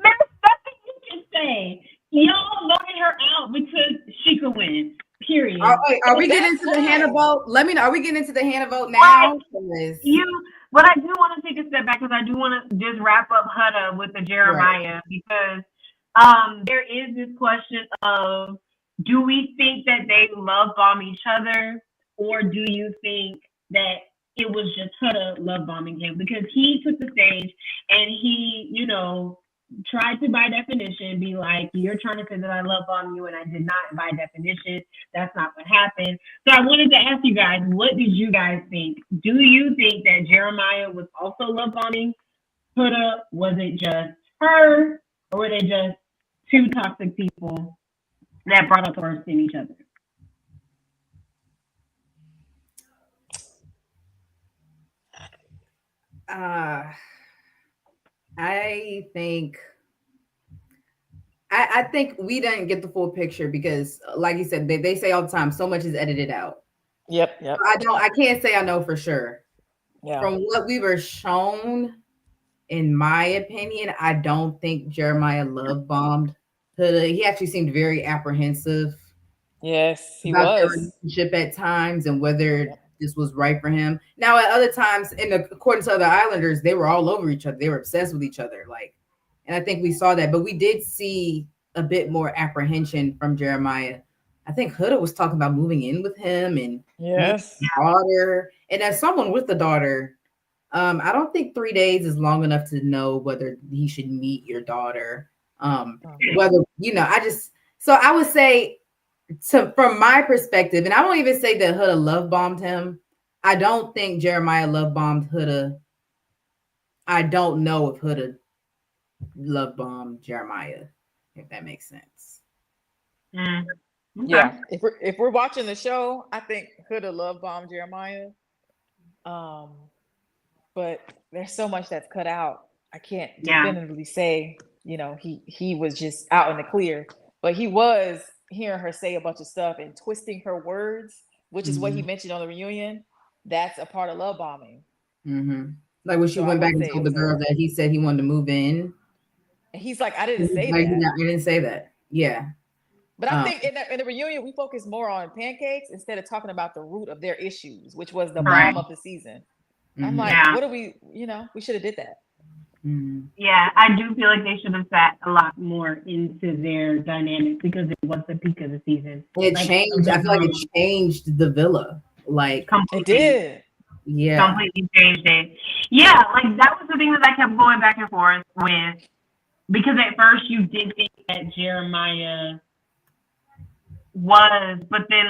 man, that's what you can say. Y'all voted her out because she could win. Period. Are we getting into the Hannah vote? Let me know. Are we getting into the Hannah vote now? But I do want to take a step back because I do want to just wrap up Huda with the Jeremiah because there is this question of, do we think that they love bomb each other, or do you think that it was just Huda love bombing him? Because he took the stage and he, tried to, by definition, be like, you're trying to say that I love bomb you, and I did not by definition. That's not what happened. So I wanted to ask you guys, what did you guys think? Do you think that Jeremiah was also love bombing Huda? Was it just her, or were they just two toxic people that brought up the worst in each other? I think we didn't get the full picture because, like you said, they say all the time, so much is edited out. Yep. I can't say I know for sure. Yeah. From what we were shown, in my opinion, I don't think Jeremiah love bombed Huda. He actually seemed very apprehensive. Yes, he about their was. relationship at times and whether this was right for him. Now, at other times, according to other Islanders, they were all over each other. They were obsessed with each other. And I think we saw that, but we did see a bit more apprehension from Jeremiah. I think Huda was talking about moving in with him and Yes, daughter. And as someone with a daughter, I don't think 3 days is long enough to know whether he should meet your daughter. Whether so I would say, from my perspective, and I won't even say that Huda love bombed him. I don't think Jeremiah love bombed Huda. I don't know if Huda love bombed Jeremiah, if that makes sense. Okay. Yeah. If we're watching the show, I think Huda love bombed Jeremiah. But there's so much that's cut out. I can't definitively say, he was just out in the clear, but he was hearing her say a bunch of stuff and twisting her words, which is what he mentioned on the reunion. That's a part of love bombing. Mm-hmm. Like when she went back and told the girl that he said he wanted to move in. And he's like, I didn't say that. I didn't say that. Yeah. But I think in the reunion, we focused more on pancakes instead of talking about the root of their issues, which was the bomb of the season. Mm-hmm. I'm like, what do we, we should have did that. Mm-hmm. Yeah, I do feel like they should have sat a lot more into their dynamic because it was the peak of the season. It changed. I feel like it changed the villa. It did. Yeah. Completely changed it. Yeah, that was the thing that I kept going back and forth with. Because at first you did think that Jeremiah was, but then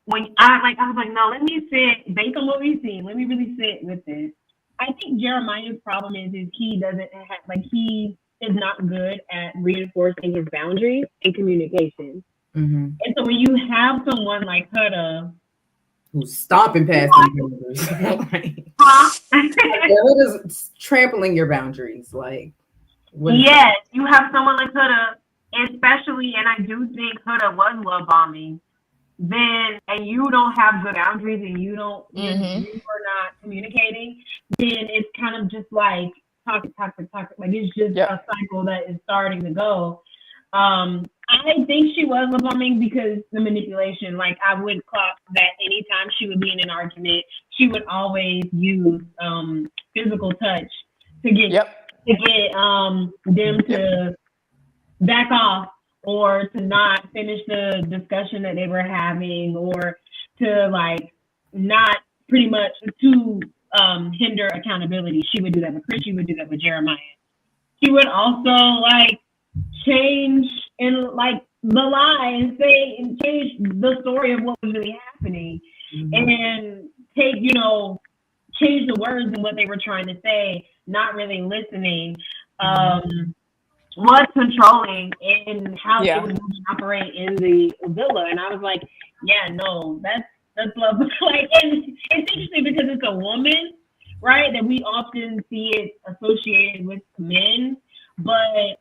when I was like, no, let me sit, based on what we've seen, let me really sit with this. I think Jeremiah's problem is he doesn't have, he is not good at reinforcing his boundaries and communication. Mm-hmm. And so when you have someone like Huda who's stomping past your boundaries, Huda's trampling your boundaries, yes, you have someone like Huda, especially, and I do think Huda was love bombing. Then, and you don't have good boundaries, and you don't, you are not communicating. Then it's kind of just toxic. It's just a cycle that is starting to go. I think she was love bombing because the manipulation. I would clock that anytime she would be in an argument, she would always use physical touch to get them to back off or to not finish the discussion that they were having, or to not pretty much to hinder accountability. She would do that with Chris. She would do that with Jeremiah. She would also change and the lie and say and change the story of what was really happening, and take change the words and what they were trying to say, not really listening. Was controlling in how they would operate in the villa, and I was like, yeah, no, that's love. And it's interesting because it's a woman, right? That we often see it associated with men, but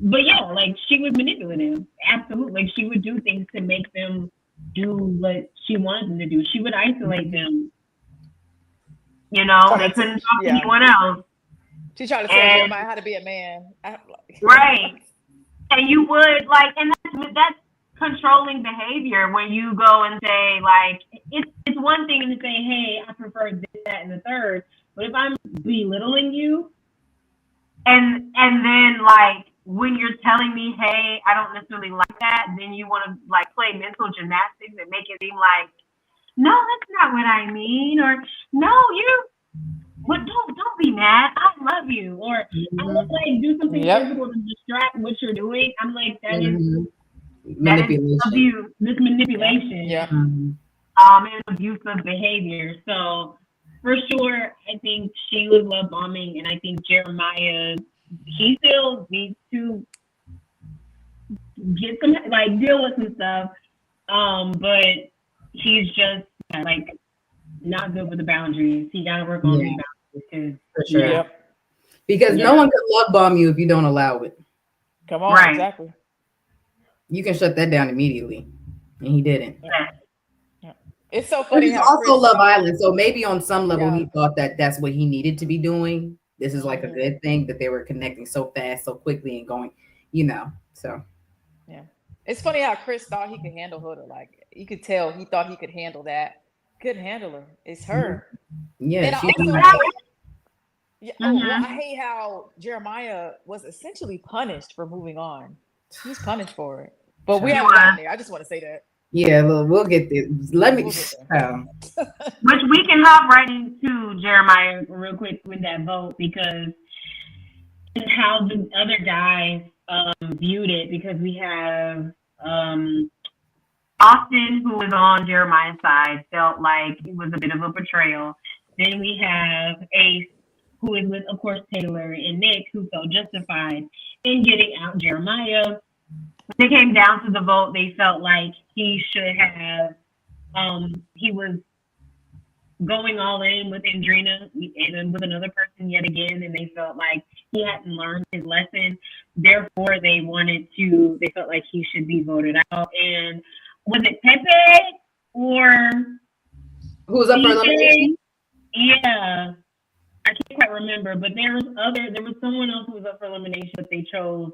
yeah, she was manipulative, absolutely. She would do things to make them do what she wanted them to do. She would isolate them. They couldn't talk to anyone else. She tried to tell Jeremiah how to be a man. Right. And you would and that's controlling behavior when you go and say it's one thing to say, hey, I prefer this, that, and the third, But if I'm belittling you, and then like when you're telling me, hey, I don't necessarily like that, then you want to like play mental gymnastics and make it seem like, no, that's not what I mean, or no, but don't be mad. I love you, or I would like do something physical to distract what you're doing. I'm like, that is abuse, this manipulation, and abusive behavior. So for sure, I think she was love bombing, and I think Jeremiah, he still needs to get some like deal with some stuff. But he's just like not good with the boundaries. He gotta work on these boundaries for sure. Because no one can love bomb you if you don't allow it. Come on, exactly. You can shut that down immediately, and he didn't. It's so funny. He's also Love Island, so maybe on some level he thought that that's what he needed to be doing. This is like a good thing that they were connecting so fast, so quickly, and going, So it's funny how Chris thought he could handle Huda. Like you could tell he thought he could handle that. Couldn't handle her. It's her. Yeah. And I hate how Jeremiah was essentially punished for moving on. He's punished for it. But we haven't gotten there. I just want to say that. Yeah, we'll get there. Which we can hop right into Jeremiah real quick with that vote, because it's how the other guys viewed it, because we have Austin, who was on Jeremiah's side, felt like it was a bit of a betrayal. Then we have Ace, who is with, of course, Taylor, and Nick, who felt justified in getting out Jeremiah. When it came down to the vote, they felt like he should have, he was going all in with Andrina and with another person yet again, and they felt like he hadn't learned his lesson. Therefore, they felt like he should be voted out. And was it Pepe or who was up for elimination? Yeah, I can't quite remember, but there was someone else who was up for elimination, but they chose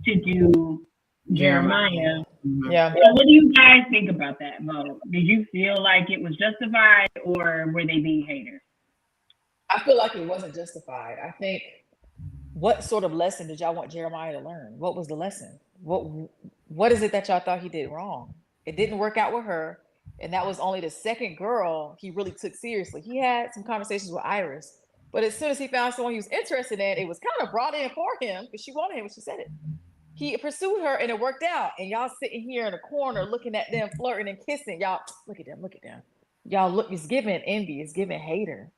to do Jeremiah. Yeah. So what do you guys think about that vote? Did you feel like it was justified, or were they being haters? I feel like it wasn't justified. I think, what sort of lesson did y'all want Jeremiah to learn? What was the lesson? What is it that y'all thought he did wrong? It didn't work out with her, and that was only the second girl he really took seriously. He had some conversations with Iris, but as soon as he found someone he was interested in, it was kind of brought in for him because she wanted him and she said it. He pursued her and it worked out. And y'all sitting here in a corner looking at them flirting and kissing. Y'all look at them. Y'all look, it's giving envy, it's giving hater.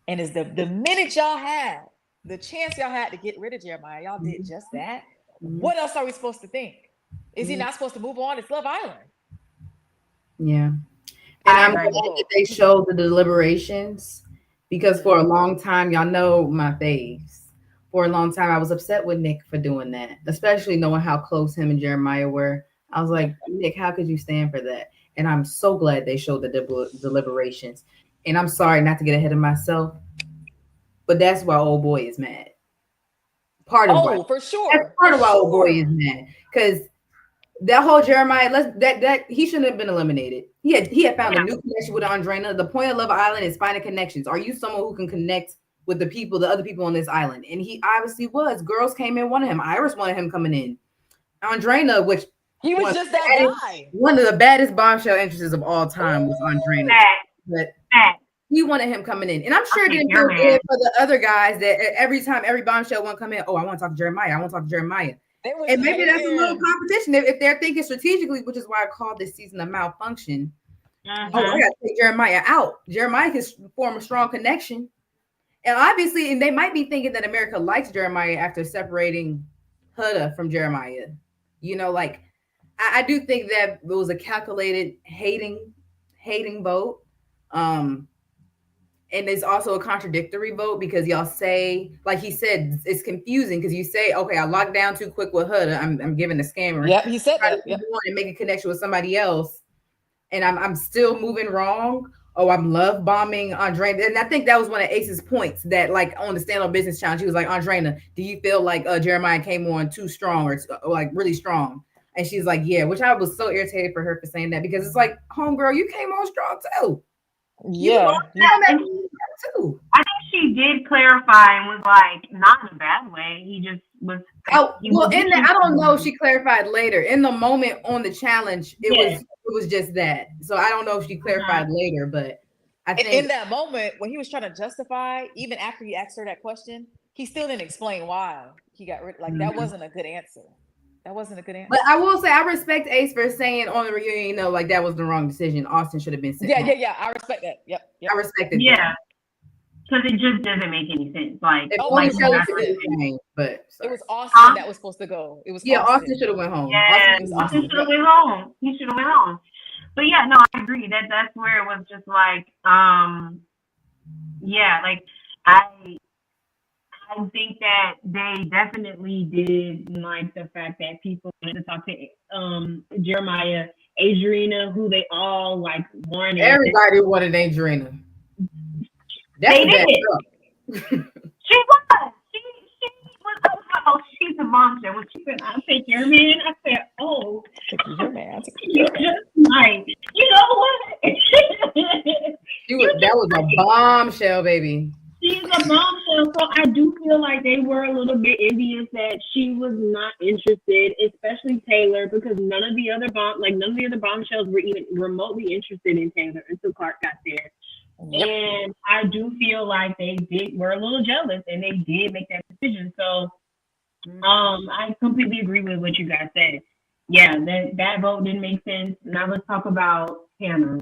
And it's the minute y'all had, the chance y'all had to get rid of Jeremiah, y'all did just that. What else are we supposed to think? Is he not supposed to move on? It's Love Island. Yeah. And I'm glad that they showed the deliberations, because for a long time, y'all know my faves. For a long time, I was upset with Nick for doing that, especially knowing how close him and Jeremiah were. I was like, Nick, how could you stand for that? And I'm so glad they showed the deliberations. And I'm sorry not to get ahead of myself, but that's why old boy is mad. Part of why old boy is mad, because that whole Jeremiah, that he shouldn't have been eliminated. He had found a new connection with Andrina. The point of Love Island is finding connections. Are you someone who can connect with the other people on this island? And he obviously was. Girls came in, wanted him. Iris wanted him coming in. Andrina, which he was just that guy. One of the baddest bombshell entrances of all time was Andrina. But he wanted him coming in. And I'm sure it didn't feel good for the other guys that every time every bombshell one come in, I want to talk to Jeremiah. And maybe that's a little competition if they're thinking strategically, which is why I called this season a malfunction. I gotta take Jeremiah out. Jeremiah can form a strong connection. And obviously, and they might be thinking that America likes Jeremiah after separating Huda from Jeremiah. I do think that it was a calculated hating vote. And it's also a contradictory vote, because y'all say, like he said, it's confusing because you say, okay, I locked down too quick with Huda. I'm giving a scammer. Yeah, he said that. And make a connection with somebody else, and I'm still moving wrong. Oh, I'm love bombing Andrina. And I think that was one of Ace's points, that like on the Stand On Business challenge, he was like, Andrina, do you feel like Jeremiah came on too strong or like really strong? And she's like, yeah, which I was so irritated for her for saying that, because it's like, homegirl, you came on strong too. I think she did clarify and was like, not in a bad way. He just was. Oh, well, in the, I don't know if she clarified later. In the moment on the challenge, it was just that. So I don't know if she clarified later, but I think in that moment when he was trying to justify, even after he asked her that question, he still didn't explain why he got rid. Like that wasn't a good answer. That wasn't a good answer. But I will say I respect Ace for saying on the reunion, like that was the wrong decision. Austin should have been sent home. Yeah. I respect that. Yep. I respected that. Because it just doesn't make any sense. Like, it was Austin that was supposed to go. It was Austin should have went home. Yeah, Austin should have went home. He should have went home. But yeah, no, I agree. That's where it was just like, yeah, like I think that they definitely did like the fact that people wanted to talk to Jeremiah, Adriana, who they all like wanted. Everybody wanted Adriana. They did. She was. Oh, she's a monster. When she said, "I'll take your man," I said, "Oh, your man." You just like, you know what? That was a bombshell, baby. She's a bombshell. So I do feel like they were a little bit envious that she was not interested, especially Taylor, because none of the other bombshells were even remotely interested in Taylor until Clark got there. Yep. And I do feel like they were a little jealous, and they did make that decision. So, I completely agree with what you guys said. Yeah, that vote didn't make sense. Now let's talk about Hannah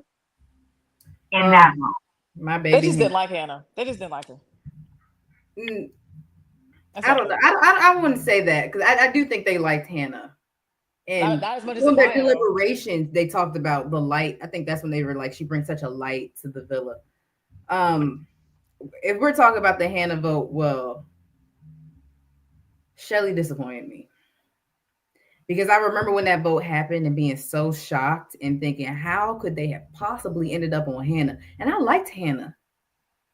and that vote. My baby. They just didn't like Hannah. They just didn't like her. I don't know. I wouldn't say that because I do think they liked Hannah. And not as much as in their deliberations, they talked about the light. I think that's when they were like, she brings such a light to the villa. If we're talking about the Hannah vote, well, Shelly disappointed me. Because I remember when that vote happened and being so shocked and thinking, how could they have possibly ended up on Hannah? And I liked Hannah.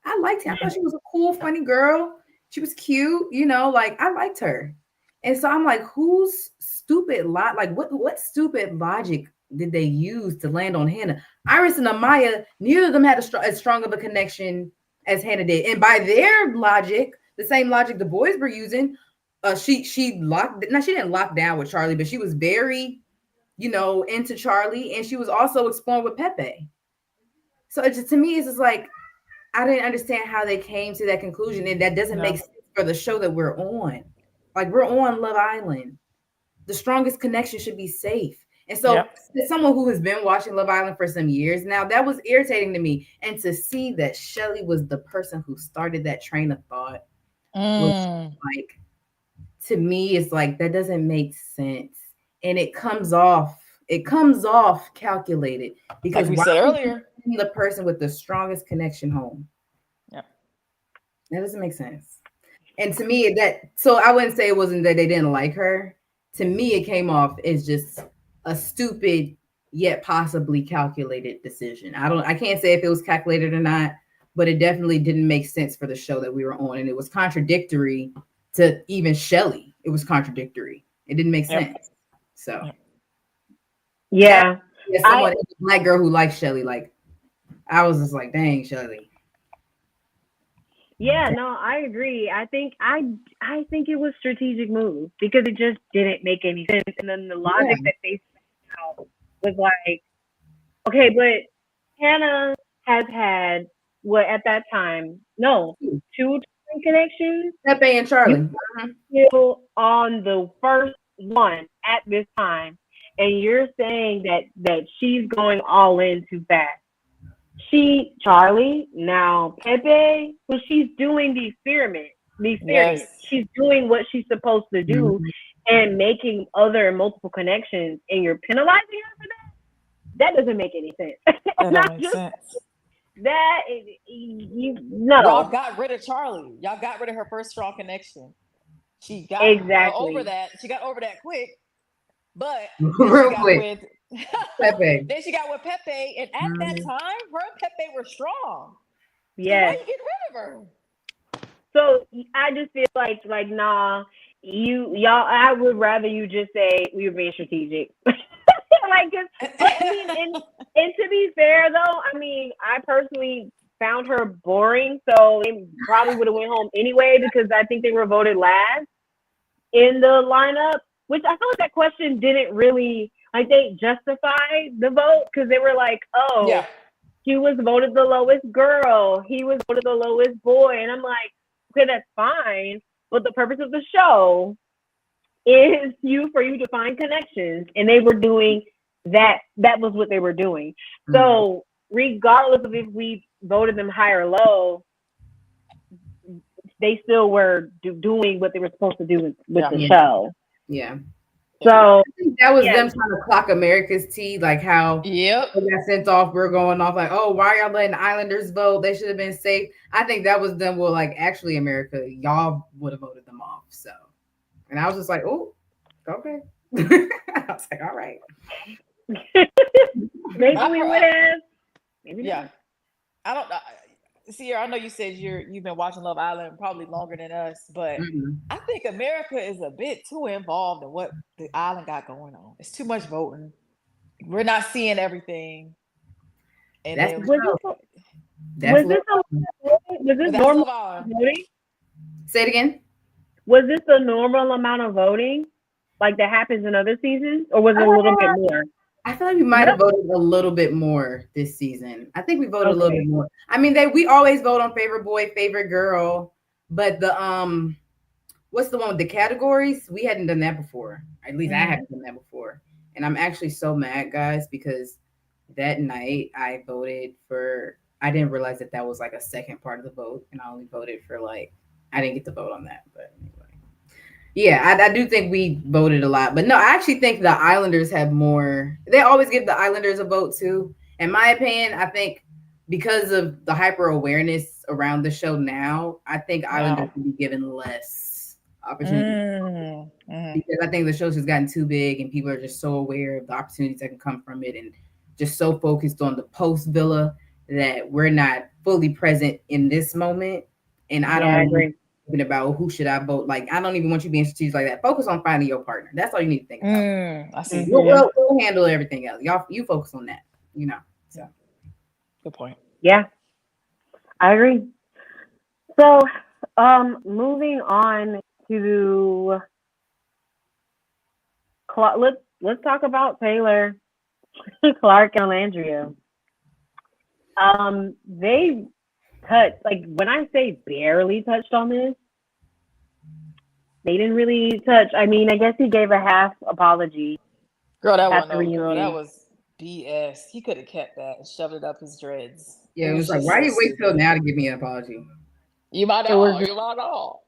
I thought she was a cool, funny girl. She was cute, like I liked her. And so I'm like, whose stupid what stupid logic did they use to land on Hannah? Iris and Amaya, neither of them had as strong of a connection as Hannah did. And by their logic, the same logic the boys were using, she didn't lock down with Charlie, but she was very, into Charlie, and she was also exploring with Pepe. So to me, it's just like, I didn't understand how they came to that conclusion, and that doesn't make sense for the show that we're on. Like, we're on Love Island. The strongest connection should be safe. And so as someone who has been watching Love Island for some years now, that was irritating to me. And to see that Shelly was the person who started that train of thought was like, to me, it's like, that doesn't make sense. And it comes off calculated. Because like we said earlier, the person with the strongest connection home. Yeah. That doesn't make sense. And to me, so I wouldn't say it wasn't that they didn't like her. To me, it came off as just a stupid yet possibly calculated decision. I can't say if it was calculated or not, but it definitely didn't make sense for the show that we were on. And it was contradictory to even Shelly. It was contradictory. It didn't make sense. So yeah, someone, a black girl who likes Shelly, like, I was just like, dang, Shelly. Yeah, no, I agree. I think it was strategic move because it just didn't make any sense. And then the logic that they set out was like, okay, but Hannah has had at that time, two connections. Pepe and Charlie. Still on the first one at this time, and you're saying that she's going all in too fast. Charlie, now Pepe, well, she's doing the experiment. Yes. She's doing what she's supposed to do and making multiple connections, and you're penalizing her for that? That doesn't make any sense. That doesn't make sense. That no. Y'all got rid of Charlie. Y'all got rid of her first strong connection. She got over that. She got over that quick, but real quick. Pepe. Then she got with Pepe, and at that time, her and Pepe were strong. Yeah. So why you get rid of her? So I just feel like nah, y'all. I would rather you just say we were being strategic. And to be fair though, I mean, I personally found her boring, so they probably would have went home anyway because I think they were voted last in the lineup. Which I feel like that question didn't really like they justified the vote because they were like, oh, Yeah. she was voted the lowest girl, he was voted the lowest boy, and I'm like, okay, that's fine, but the purpose of the show is for you to find connections, and they were doing that. That was what they were doing. Mhm. So regardless of if we voted them high or low, they still were doing what they were supposed to do with the show. Yeah. So I think that was them trying to clock America's tea, like how Yep. they got sent off. We're going off like, oh, why are y'all letting the Islanders vote? They should have been safe. I think that was them. Well, like actually, America, y'all would have voted them off. So, and I was just like, oh, okay. I was like, all right. maybe we would have. Maybe Yeah. not. I don't know. Sierra, I know you said you've been watching Love Island probably longer than us, but I think America is a bit too involved in what the island got going on. It's too much voting. We're not seeing everything. And That's then, That's was this that's normal Love Island. voting? Say it again. Was this the normal amount of voting like that happens in other seasons, or was it a little bit more? I feel like we might have voted a little bit more this season. I think we voted a little bit more. I mean, we always vote on favorite boy, favorite girl, but the what's the one with the categories? We hadn't done that before. At least I hadn't done that before. And I'm actually so mad, guys, because that night I voted for. I didn't realize that was like a second part of the vote, and I only voted for like I didn't get to vote on that, but anyway. Yeah, I do think we voted a lot, but no, I actually think the Islanders have more. They always give the Islanders a vote too. In my opinion, I think because of the hyper awareness around the show now, I think Islanders will be given less opportunity because I think the show's just gotten too big and people are just so aware of the opportunities that can come from it and just so focused on the post Villa that we're not fully present in this moment. And I don't agree. About who should I vote? Like, I don't even want you being strategic like that. Focus on finding your partner. That's all you need to think about. I see. We'll handle everything else. Y'all, you focus on that. You know. So, good point. Yeah, I agree. So, moving on to let's talk about Taylor, Clark, and Landria. They touched, like when I say barely touched on this, they didn't really touch. I mean, I guess he gave a half apology. Girl, that was BS. He could have kept that and shoved it up his dreads. Yeah, it was like, why do you wait till now to give me an apology? You might all.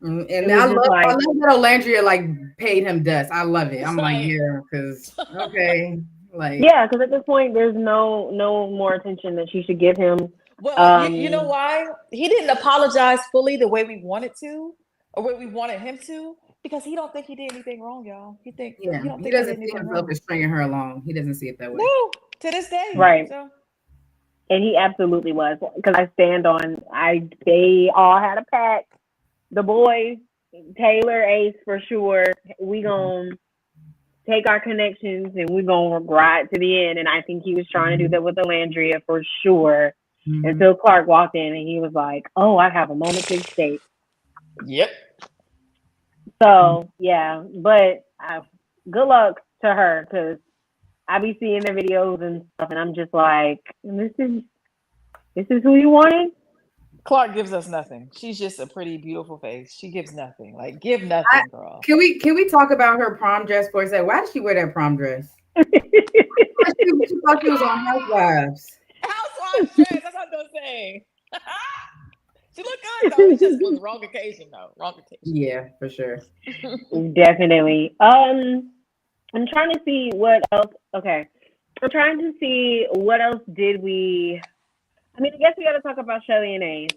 And I love that Landria like paid him dust. I love it. I'm like, yeah, because okay, like yeah, because at this point, there's no more attention that she should give him. Well, you know why? He didn't apologize fully the way we wanted to, or way we wanted him to, because he don't think he did anything wrong, y'all. He doesn't see himself as stringing her along. He doesn't see it that way. No, to this day. Right. So. And he absolutely was. Because I stand on, they all had a pact. The boys, Taylor, Ace for sure. We gonna take our connections and we're gonna ride to the end. And I think he was trying to do that with Landria for sure. Until Clark walked in and he was like, "Oh, I have a moment to escape." Yep. So yeah, but good luck to her because I be seeing the videos and stuff, and I'm just like, "This is who you wanted." Clark gives us nothing. She's just a pretty, beautiful face. She gives nothing. Like, give nothing, girl. Can we talk about her prom dress for a second? Why did she wear that prom dress? She thought she was on Housewives. Housewives dress. That's what I'm saying. She looked good though. It just was wrong occasion though. Wrong occasion. Yeah, for sure. Definitely. I'm trying to see what else. Okay, I'm trying to see what else did we. I mean, I guess we got to talk about Shelly and Ace.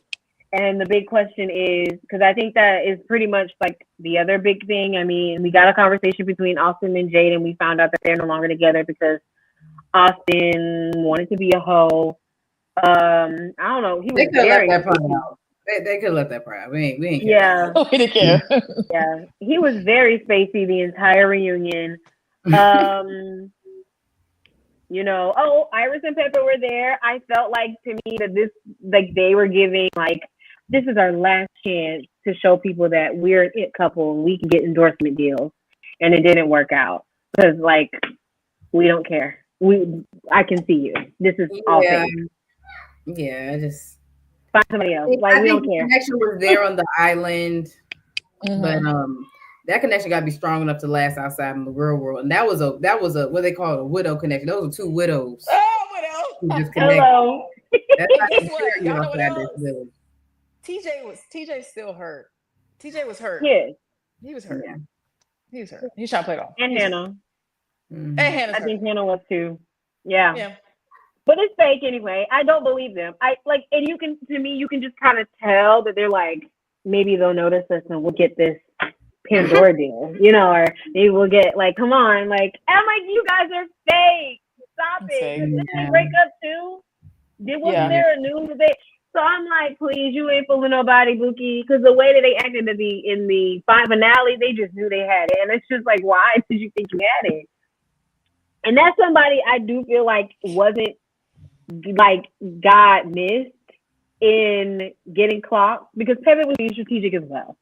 And the big question is, because I think that is pretty much like the other big thing. I mean, we got a conversation between Austin and Jade, and we found out that they're no longer together because Austin wanted to be a hoe. I don't know. He was they could let that part out. They could let that part out. We ain't care. Yeah. We didn't care. Yeah. He was very spacey the entire reunion. You know, oh, Iris and Pepper were there. I felt like, to me, that this, like, they were giving, like, this is our last chance to show people that we're an it couple and we can get endorsement deals. And it didn't work out because, like, we don't care. I can see you. This is all fake. Yeah, I just find somebody else. Like, I we think don't the care. connection was there on the island, Mhm. but that connection got to be strong enough to last outside in the real world. And that was a what they call a widow connection. Those are two widows. Oh, who just widow. connected. Hello. That's But not guess the what? share you Y'all know what outside this else? village. TJ's still hurt. TJ was hurt. Yes. He was hurt. Yeah. He was hurt. He's trying to play it off. And He's hurt. Hannah. Mhm. And Hannah's I hurt. think Hannah was too. Yeah. Yeah. But it's fake anyway. I don't believe them. And you can, to me, you can just kind of tell that they're like, maybe they'll notice us and we'll get this Pandora deal, you know, or maybe we'll get, like, come on, like, I'm like, you guys are fake. Stop It's it. fake. Did Yeah. they break up too? Wasn't Yeah. there a news that they? So I'm like, please, you ain't fooling nobody, Buki, because the way that they acted in the finale, they just knew they had it, and it's just like, why did you think you had it? And that's somebody I do feel like wasn't, like, God missed in getting clocked, because Pepe was being strategic as well.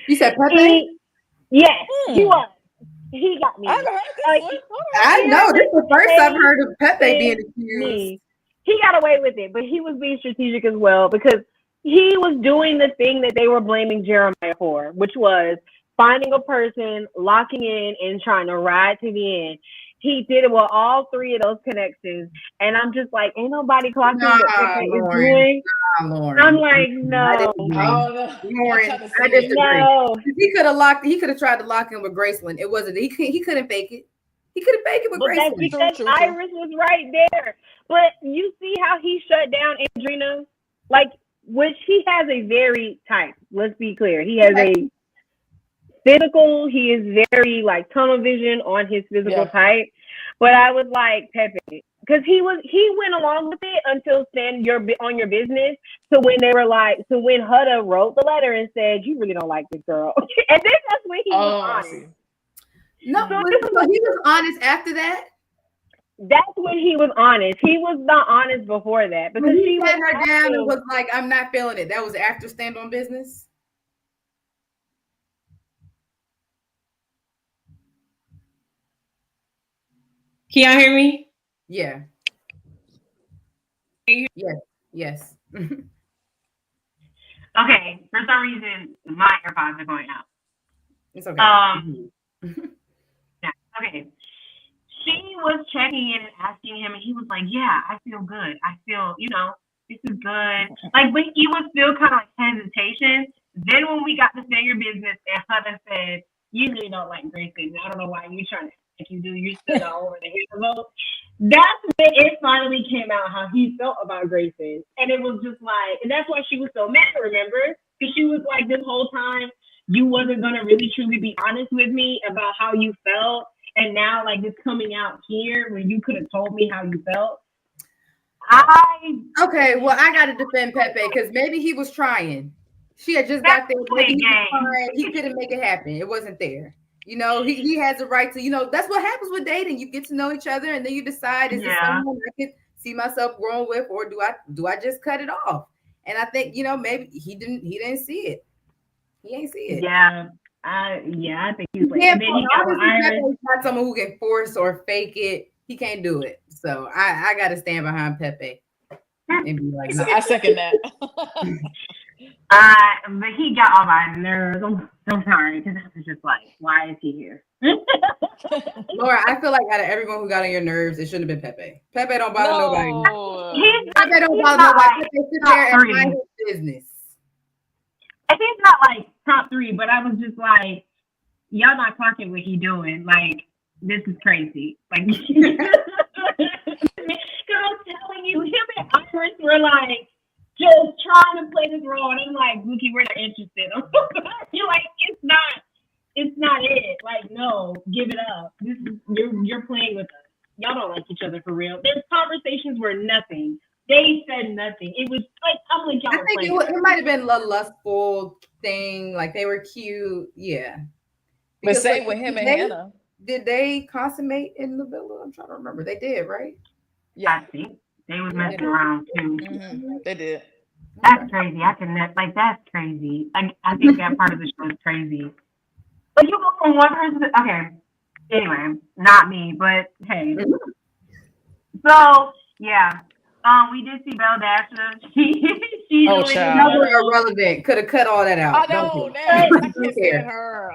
You said Pepe? Yes, he Hmm. was. He got me. I haven't heard this Like, one. I know. This is the first I've heard of Pepe being accused. Me. He got away with it, but he was being strategic as well, because he was doing the thing that they were blaming Jeremiah for, which was finding a person, locking in, and trying to ride to the end. He did it with all three of those connections, and I'm just like, ain't nobody clocking what Pepe is Lauren. doing. Lauren. I'm like, I no, disagree. Oh, no. Lauren, I'm trying to I see disagree. it. no. He could have tried to lock in with Graceland. It wasn't. He couldn't fake it. He couldn't fake it with But that's Graceland. because True. Iris was right there. But you see how he shut down Andrina? Like, which he has a very type. Let's be clear. He has a physical, he is very, like, tunnel vision on his physical type. But I was like, Pepe, because he went along with it until stand on your business. So when they were like, when Hutta wrote the letter and said, you really don't like this girl. And then that's when he was I honest. see. No, So he was honest after that. That's when he was honest. He was not honest before that, because When she he was sat her down asking- and was like, "I'm not feeling it." That was after Stand on Business. Can y'all hear me? Yeah. Can Yes. Okay, for some reason my AirPods are going out. It's okay. Yeah, okay. She was checking in and asking him, and he was like, "Yeah, I feel good. I feel, this is good." Like, but he was still kind of like hesitation. Then when we got to say your business, and Hutta said, "You really don't like Gracie. I don't know why you're trying to act like you do. You're still all over the hill." That's when it finally came out how he felt about Grayson. And it was just like, and that's why she was so mad, remember? Because she was like, this whole time, you wasn't going to really truly be honest with me about how you felt. And now, like, it's coming out here when you could have told me how you felt. Okay, well, I got to defend Pepe because maybe he was trying. She had just got there. Maybe he was trying. He couldn't make it happen. It wasn't there. He has a right to, that's what happens with dating. You get to know each other and then you decide, is this someone I could see myself growing with, or do I just cut it off? And I think, maybe he didn't see it. He ain't see it. Yeah. I think he's like, Yeah, and then he got with Iris. Pepe's not someone who can force or fake it. He can't do it. So I got to stand behind Pepe and be like, no. I second that. But he got on my nerves. I'm so sorry, because I was just like, why is he here? Laura, I feel like out of everyone who got on your nerves, it shouldn't have been Pepe. Pepe don't bother nobody. Pepe don't bother nobody. Pepe sit there and mind his business. I think it's not like top 3, but I was just like, y'all not clocking what he doing. Like, this is crazy. Like, because I'm telling you, him and Iris were like, just trying to play this role, and I'm like, Buki, we're not interested. You're like, it's not it. Like, no, give it up. This is you're playing with us. Y'all don't like each other for real. Their conversations were nothing. They said nothing. It was like, I'm like, y'all. I think it might have been a lustful thing. Like they were cute, yeah. But Because, same with him and Hannah. did they consummate in the villa? I'm trying to remember. They did, right? Yeah. I think they was They messing did. around too. They did. That's crazy. I can like that's crazy. I think that part of the show is crazy. But you go from one person to okay. Anyway, not me, but hey. So yeah. We did see Belle Dasher. She Oh, joined child. That was irrelevant. Could have cut all that out. I know. Don't Now care. I Don't can't care. stand her.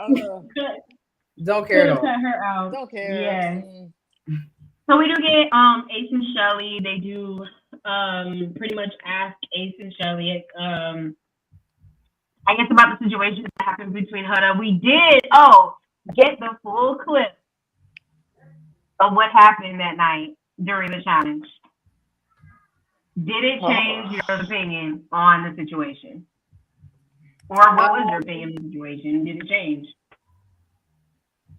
Don't care Could at have all. cut her out. Don't care. Yes. So we do get Ace and Shelly. They do pretty much ask Ace and Shelly I guess about the situation that happened between Huda. We did get the full clip of what happened that night during the challenge. Did it change your opinion on the situation? Or what was your opinion on the situation? Did it change?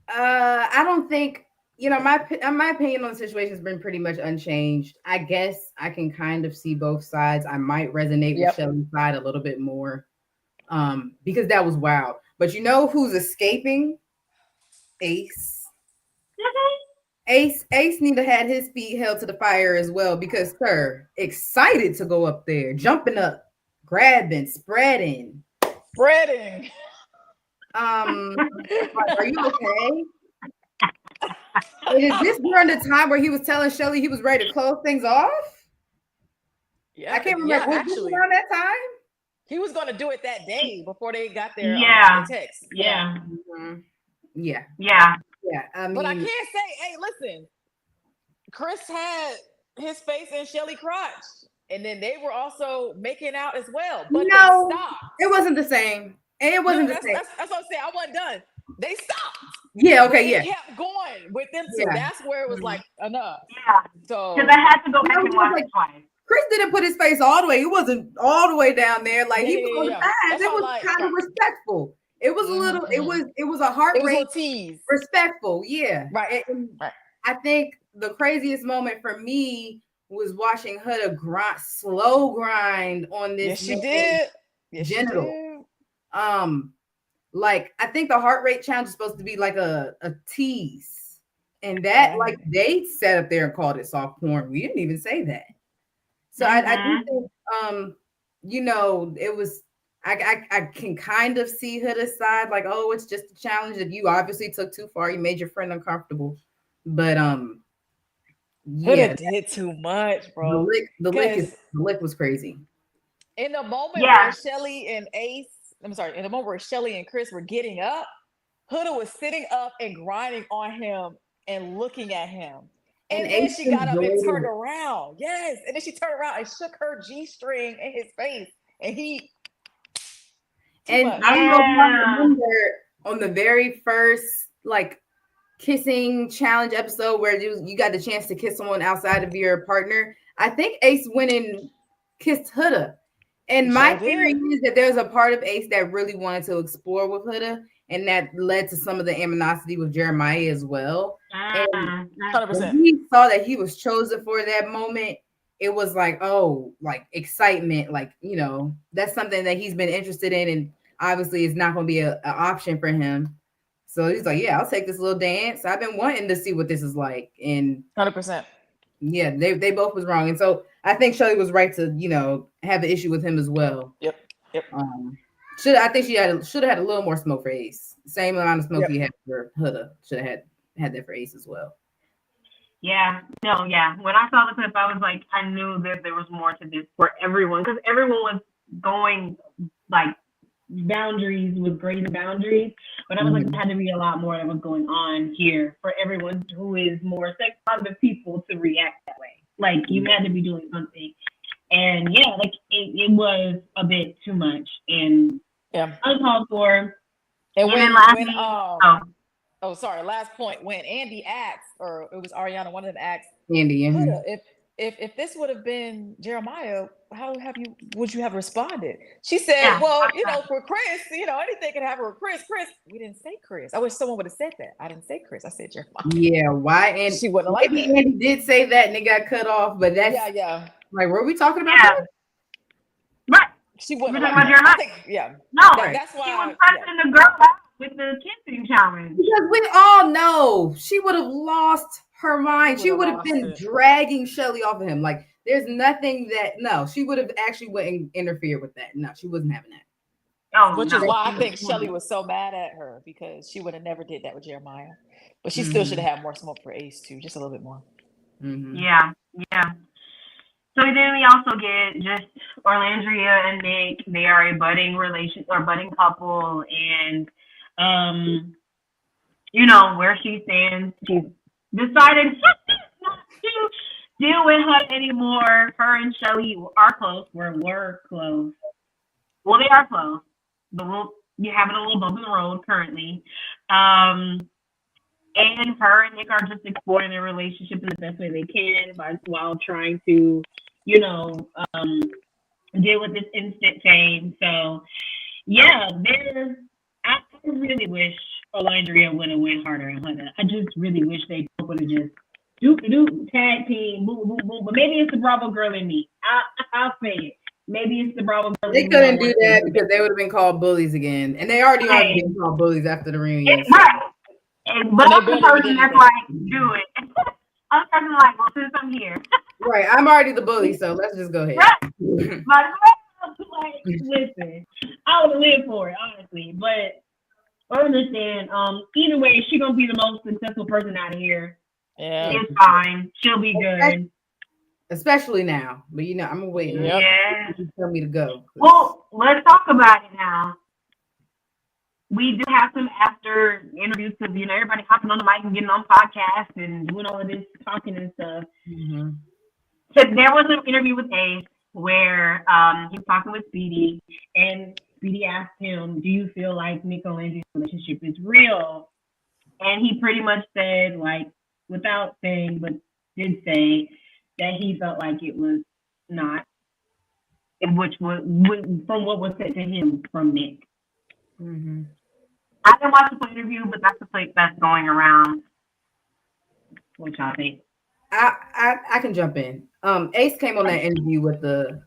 I don't think my opinion on the situation has been pretty much unchanged. I guess I can kind of see both sides. I might resonate with Shelly's side a little bit more, because that was wild. But you know who's escaping? Ace. Ace need to had his feet held to the fire as well because excited to go up there, jumping up, grabbing, spreading. Are you okay? Is this during the time where he was telling Shelly he was ready to close things off? Yeah, I can't remember. Was actually, around that time? he was going to do it that day before they got their text. Yeah. Mm-hmm. Yeah. I mean, but I can't say, hey, listen, Chris had his face in Shelly crotch, and then they were also making out as well. But they stopped. It wasn't the same. And it wasn't the same. That's what I'm saying. I wasn't done. They stopped. Yeah, okay, They kept going with them two. That's where it was like enough. Yeah. So because I had to go back and watch it twice. Chris didn't put his face all the way. He wasn't all the way down there. Like he was on the side. It was kind of respectful. It was a little. It was a heart rate tease. Respectful, yeah. Right. Right. I think the craziest moment for me was watching Huda slow grind on this. Yes, she did. Genital. Like I think the heart rate challenge is supposed to be like a tease, and that like they sat up there and called it soft porn. We didn't even say that. So I do think it was. I can kind of see Huda's side, like, oh, it's just a challenge that you obviously took too far. You made your friend uncomfortable, but Huda did too much, bro. The lick was crazy. In the moment where Shelly and in the moment where Shelly and Chris were getting up, Huda was sitting up and grinding on him and looking at him. And then she got up and turned around. Yes. And then she turned around and shook her G-string in his face. And he. And I don't know if you remember on the very first kissing challenge episode where you got the chance to kiss someone outside of your partner. I think Ace went and kissed Huda. And my theory is that there's a part of Ace that really wanted to explore with Huda, and that led to some of the animosity with Jeremiah as well. And 100%. when he saw that he was chosen for that moment, it was like excitement. That's something that he's been interested in, and obviously it's not going to be an option for him. So he's like, yeah, I'll take this little dance. I've been wanting to see what this is like. And 100%. Yeah, they both was wrong. And so I think Shelly was right to, have an issue with him as well. Yep. I think she should have had a little more smoke for Ace. Same amount of smoke he had for Huda. Should have had that for Ace as well. Yeah. No, yeah. When I saw the clip, I was like, I knew that there was more to this for everyone, because everyone was going boundaries with greater boundaries. But I was like, there had to be a lot more that was going on here for everyone who is more sex positive people to react that way. You had to be doing something. And it was a bit too much and uncalled for. And last point, when Andy asked, or it was Ariana, one of them asked Andy, if this would have been Jeremiah, would you have responded? She said, for Chris, anything could happen with Chris. We didn't say Chris. I wish someone would have said that. I didn't say Chris. I said Jeremiah. Yeah, why? And she wouldn't maybe Andy did say that and it got cut off, but that's were we talking about that? Right. She We're wouldn't. talking Like, about Jeremiah. I think, yeah. No, That's she why. was pressing the girl out with the kissing challenge. Because we all know she would have lost her mind. She would have been dragging Shelly off of him. Like, there's nothing that, no, she would have actually wouldn't interfere with that. No, she wasn't having that. Oh, Which no. is why I think Shelly was so mad at her, because she would have never did that with Jeremiah. But she still should have had more smoke for Ace too, just a little bit more. Yeah. So then we also get just Orlandria and Nick. They are a budding couple, and you know where she stands. She's decided not to deal with her anymore. Her and Shelly are close. We're close. Well, they are close, but you're having a little bump in the road currently. And her and Nick are just exploring their relationship in the best way they can while trying to, you know, deal with this instant fame. So, yeah, I really wish Orlandria would have went harder and harder. I just really wish they would have just tag team, boom, boom, boom. But maybe it's the Bravo girl in me. I'll say it. Maybe it's the Bravo girl. They couldn't do that because they would have been called bullies again, and they already are being called bullies after the reunion. Right. But I'm the person that's like, do it. I'm the person like, well, since I'm here. Right. I'm already the bully, so let's just go ahead. Right. Like, listen, I would live for it, honestly. But I understand. Either way, she's gonna be the most successful person out of here. Yeah. It's fine. She'll be good. Especially now. But you know, I'm gonna wait. Yeah. You tell me to go. Well, let's talk about it now. We do have some after interviews because, you know, everybody hopping on the mic and getting on podcasts and doing all of this talking and stuff. So there was an interview with Ace where he was talking with Speedy, and Speedy asked him, do you feel like Nick and Orlandria's relationship is real? And he pretty much said, like, without saying, but did say that he felt like it was not, which was from what was said to him from Nick. I didn't watch the full interview, but that's the clip that's going around. What y'all think? I can jump in. Ace came on that interview with the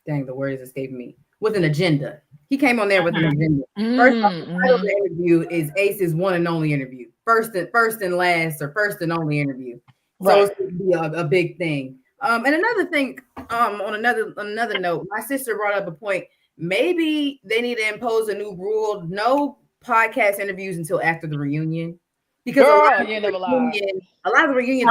dang, the word is escaping me. With an agenda. He came on there with an agenda. First off, the title of the interview is Ace's one and only interview. First and last, or first and only interview. So it's going to be a big thing. And another thing, on another note, my sister brought up a point. Maybe they need to impose a new rule: no podcast interviews until after the reunion, because a lot of the reunion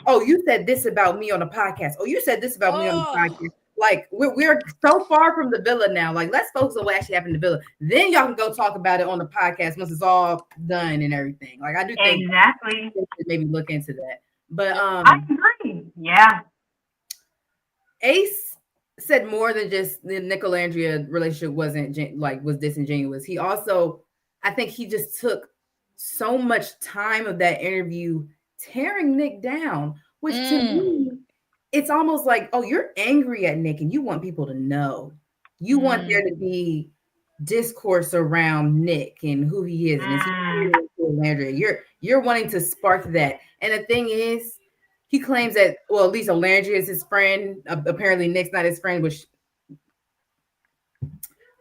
oh, you said this about me on the podcast. Oh, you said this about me on the podcast. Like, we're so far from the villa now. Like, let's focus on what actually happened in the villa. Then y'all can go talk about it on the podcast once it's all done and everything. Like, I do think exactly maybe look into that. But I agree. Yeah. Ace said more than just the Nick Orlandria relationship was disingenuous. He also, I think he just took so much time of that interview tearing Nick down, which to me, it's almost like, oh, you're angry at Nick and you want people to know. You want there to be discourse around Nick and who he is and Orlandria. You're wanting to spark that. And the thing is, he claims that, well, at least Orlandria is his friend. Apparently, Nick's not his friend, which,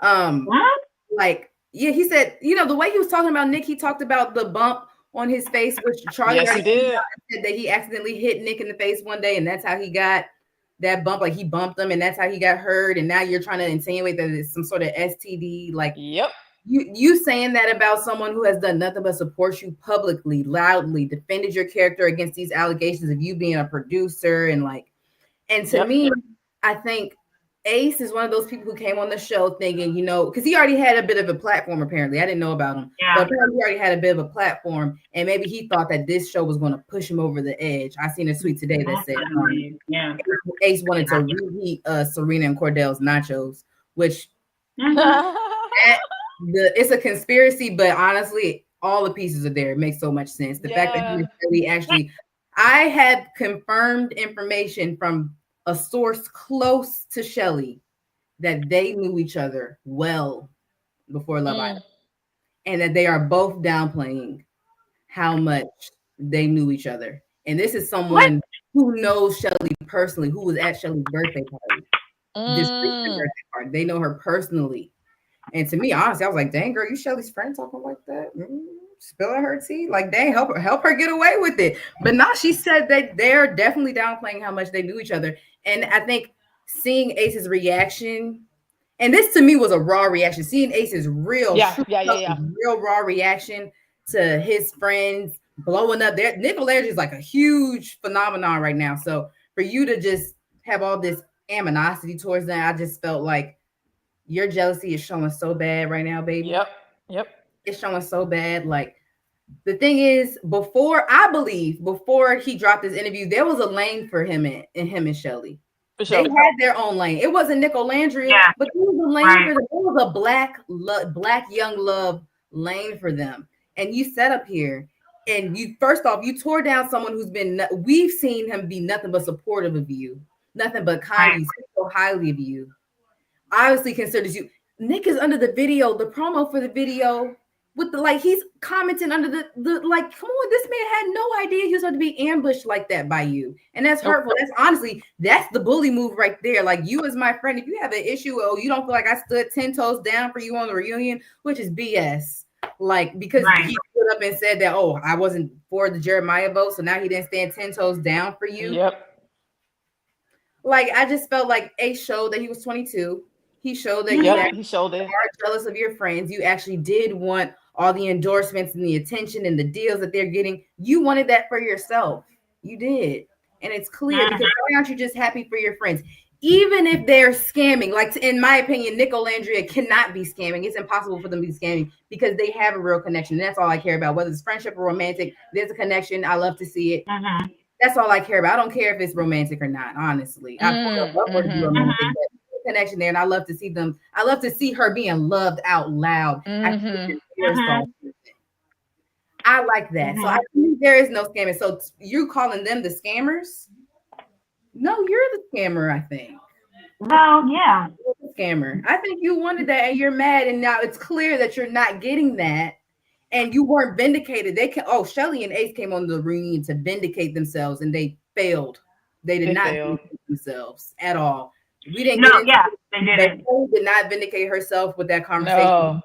like, yeah, he said, you know, the way he was talking about Nick, he talked about the bump on his face, which Charlie he did. Said that he accidentally hit Nick in the face one day, and that's how he got that bump. Like, he bumped him, and that's how he got hurt. And now you're trying to insinuate that it's some sort of STD. Like, you saying that about someone who has done nothing but support you publicly, loudly, defended your character against these allegations of you being a producer, and to me, I think Ace is one of those people who came on the show thinking, you know, because he already had a bit of a platform, apparently. I didn't know about him. Yeah. But apparently he already had a bit of a platform, and maybe he thought that this show was going to push him over the edge. I seen a tweet today that said Ace wanted to reheat Serena and Cordell's nachos, which it's a conspiracy, but honestly, all the pieces are there. It makes so much sense. The fact that he really actually, I had confirmed information from a source close to Shelly that they knew each other well before Love Island, and that they are both downplaying how much they knew each other. And this is someone who knows Shelly personally, who was at Shelly's birthday party. part. They know her personally. And to me, honestly, I was like, dang, girl, you Shelly's friend talking like that? Spilling her tea? Like, dang, help her get away with it. But now she said that they're definitely downplaying how much they knew each other. And I think seeing Ace's reaction, and this to me was a raw reaction, seeing Ace's real raw reaction to his friends blowing up there. Nickel Landry is like a huge phenomenon right now. So for you to just have all this animosity towards them, I just felt like your jealousy is showing so bad right now, baby. Yep. It's showing so bad. Like, the thing is, before he dropped his interview, there was a lane for him and Shelly. They had their own lane. It wasn't Nickel Landry, but there was a lane for them. It was a black young love lane for them. And you set up here, and you tore down someone who's been. We've seen him be nothing but supportive of you, nothing but kind. He's so highly of you. Obviously considers you. Nick is under the video, the promo for the video with he's commenting under the come on, this man had no idea he was going to be ambushed like that by you. And that's hurtful. That's the bully move right there. Like, you as my friend, if you have an issue, you don't feel like I stood 10 toes down for you on the reunion, which is BS. Like, because he stood up and said that, I wasn't for the Jeremiah vote, so now he didn't stand 10 toes down for you. Yep. Like, I just felt like Ace showed that he was 22. He showed that he showed it. Are jealous of your friends. You actually did want all the endorsements and the attention and the deals that they're getting. You wanted that for yourself. You did. And it's clear because why aren't you just happy for your friends? Even if they're scamming, like, in my opinion, Nickel Landria cannot be scamming. It's impossible for them to be scamming because they have a real connection. And that's all I care about. Whether it's friendship or romantic, there's a connection. I love to see it. That's all I care about. I don't care if it's romantic or not, honestly. I love romantic connection there, and I love to see them. I love to see her being loved out loud. I like that. So I think there is no scamming. So you calling them the scammers? No, you're the scammer, I think. Well, yeah. You're the scammer. I think you wanted that and you're mad, and now it's clear that you're not getting that. And you weren't vindicated. Shelly and Ace came on the reunion to vindicate themselves, and they failed. They did not vindicate themselves at all. We didn't. They didn't. Shelly did not vindicate herself with that conversation. No.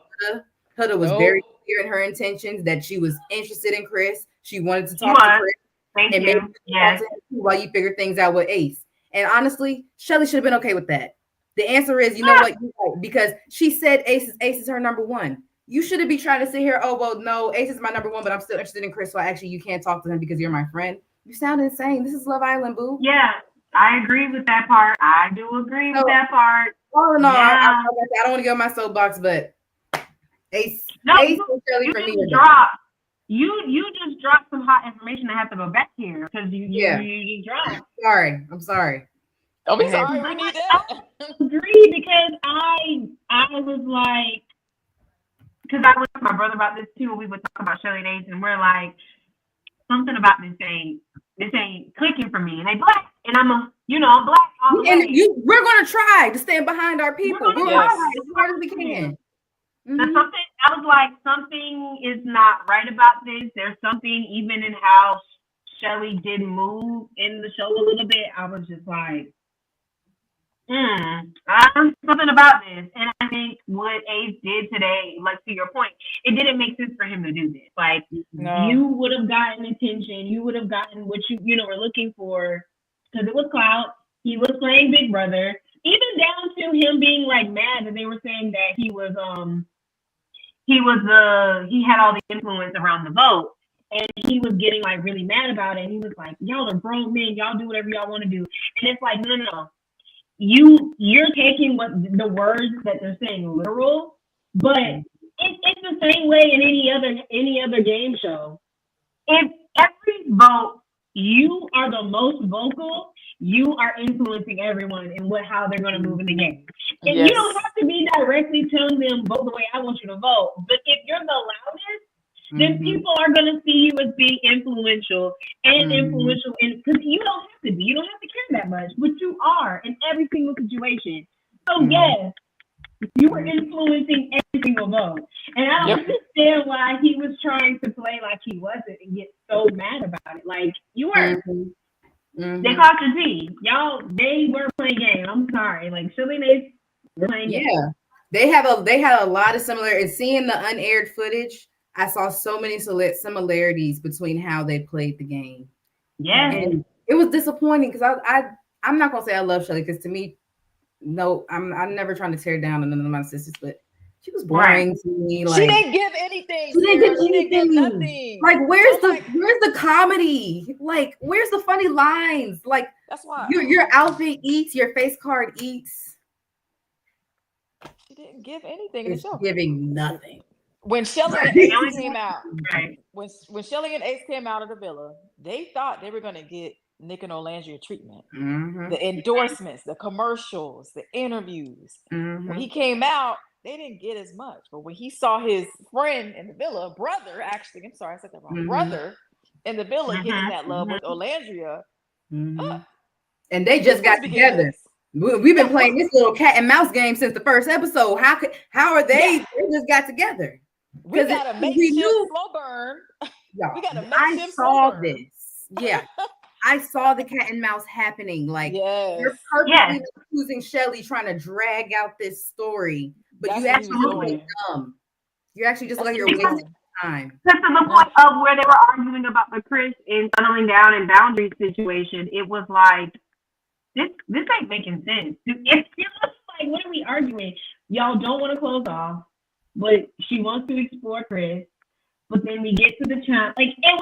Huda was very clear in her intentions that she was interested in Chris. She wanted to talk to Chris. Maybe while you figure things out with Ace. And honestly, Shelly should have been okay with that. The answer is, you know what? Because she said Ace is her number one. You shouldn't be trying to sit here. No, Ace is my number one, but I'm still interested in Chris. So actually, you can't talk to him because you're my friend. You sound insane. This is Love Island, boo. Yeah. I agree with that part. I do agree with that part. Oh no, I don't want to get on my soapbox, but Ace and Shirley for me. You just dropped some hot information that has to go back here because you just dropped. I'm sorry. Don't be sorry. We need that. I agree because I was like, because I was with my brother about this too. We would talk about Shelly Ace, and we're like, something about this ain't clicking for me. And they black, and I'm black. We're gonna try to stand behind our people. We're gonna try as hard as we can. I was like, something is not right about this. There's something even in how Shelly did move in the show a little bit. I was just like, something about this. And I think what Ace did today, like, to your point, it didn't make sense for him to do this. Like, you would have gotten attention. You would have gotten what you were looking for because it was clout. He was playing Big Brother. Even down to him being like mad that they were saying that he had all the influence around the vote, and he was getting like really mad about it. And he was like, "Y'all are grown men. Y'all do whatever y'all want to do." And it's like, no. You're taking what the words that they're saying literal, but it's the same way in any other game show. If every vote you are the most vocal, you are influencing everyone in how they're going to move in the game. And you don't have to be directly telling them vote the way I want you to vote. But if you're the loudest, then people are going to see you as being influential influential. Because you don't have to be. You don't have to care that much. But you are in every single situation. So yes, you were influencing every single vote. And I don't understand why he was trying to play like he wasn't and get so mad about it. Like, you were. They caught your tea. Y'all, they were playing game. I'm sorry. Like Shelly and Ace were playing games. Yeah, they had a lot of similar. And seeing the unaired footage, I saw so many similarities between how they played the game. Yes. And it was disappointing because I'm not gonna say I love Shelly because to me, no, I'm never trying to tear down none of my sisters, but she was boring to me. Like she didn't give anything. she didn't give Sarah. She didn't give anything. nothing. Like where's So, the comedy? Like where's the funny lines? Like that's why your outfit eats, your face card eats. she didn't give anything in the It's show. giving nothing. When Shelly and Right. Ace came out, Right. when Shelly and Ace came out of the villa, they thought they were gonna get Nick and Olandria treatment. Mhm. The endorsements, the commercials, the interviews. Mhm. When he came out, they didn't get as much. But when he saw his friend in the villa, brother, actually, I'm sorry, I said that wrong. Mhm. Brother in the villa getting Mhm. that love Mhm. with Olandria. Mhm. And they just got this was together. beginnings. We've been playing this little cat and mouse game since the first episode. How are they? Yeah. They just got together. We 'Cause got a we makeshift knew- slow burn. Y'all, We got a I makeshift saw slow burn. this. Yeah, I saw the cat and mouse happening. Like Yes. you're purposely Yes. accusing Shelly trying to drag out this story, but That's you what he actually was look doing. like dumb. You actually just That's look like what you're he was wasting doing. time. Because to the point of where they were arguing about the Chris and settling down and boundaries situation, it was like this ain't making sense. It was like, what are we arguing? Y'all don't want to close off, but she wants to explore Chris. But then we get to the child. Like I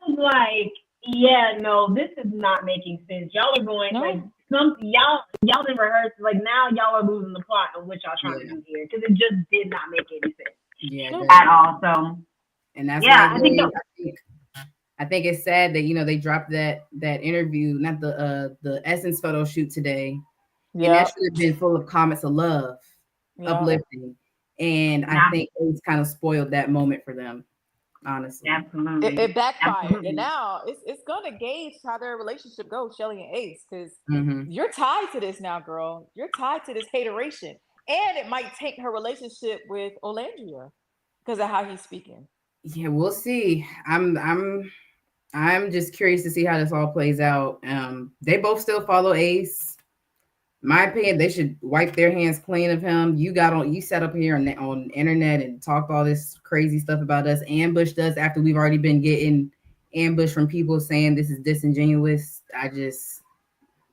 was like, yeah, no, this is not making sense. Y'all are going No. like y'all didn't rehearse. Like now y'all are losing the plot of what y'all trying to do here because it just did not make any sense Yeah, No. at all. So and that's Yeah, why I think it's sad that they dropped that interview, not the Essence photo shoot today. And Yeah. that should have been full of comments of love, uplifting. And I think it's kind of spoiled that moment for them, honestly. absolutely, It backfired. Absolutely. And now it's gonna gauge how their relationship goes, Shelly and Ace, because Mhm. you're tied to this now, girl. You're tied to this hateration. And it might tank her relationship with Olandria because of how he's speaking. Yeah, we'll see. I'm just curious to see how this all plays out. They both still follow Ace. My opinion, they should wipe their hands clean of him. You sat up here on internet and talked all this crazy stuff about us, ambushed us after we've already been getting ambushed from people saying this is disingenuous. They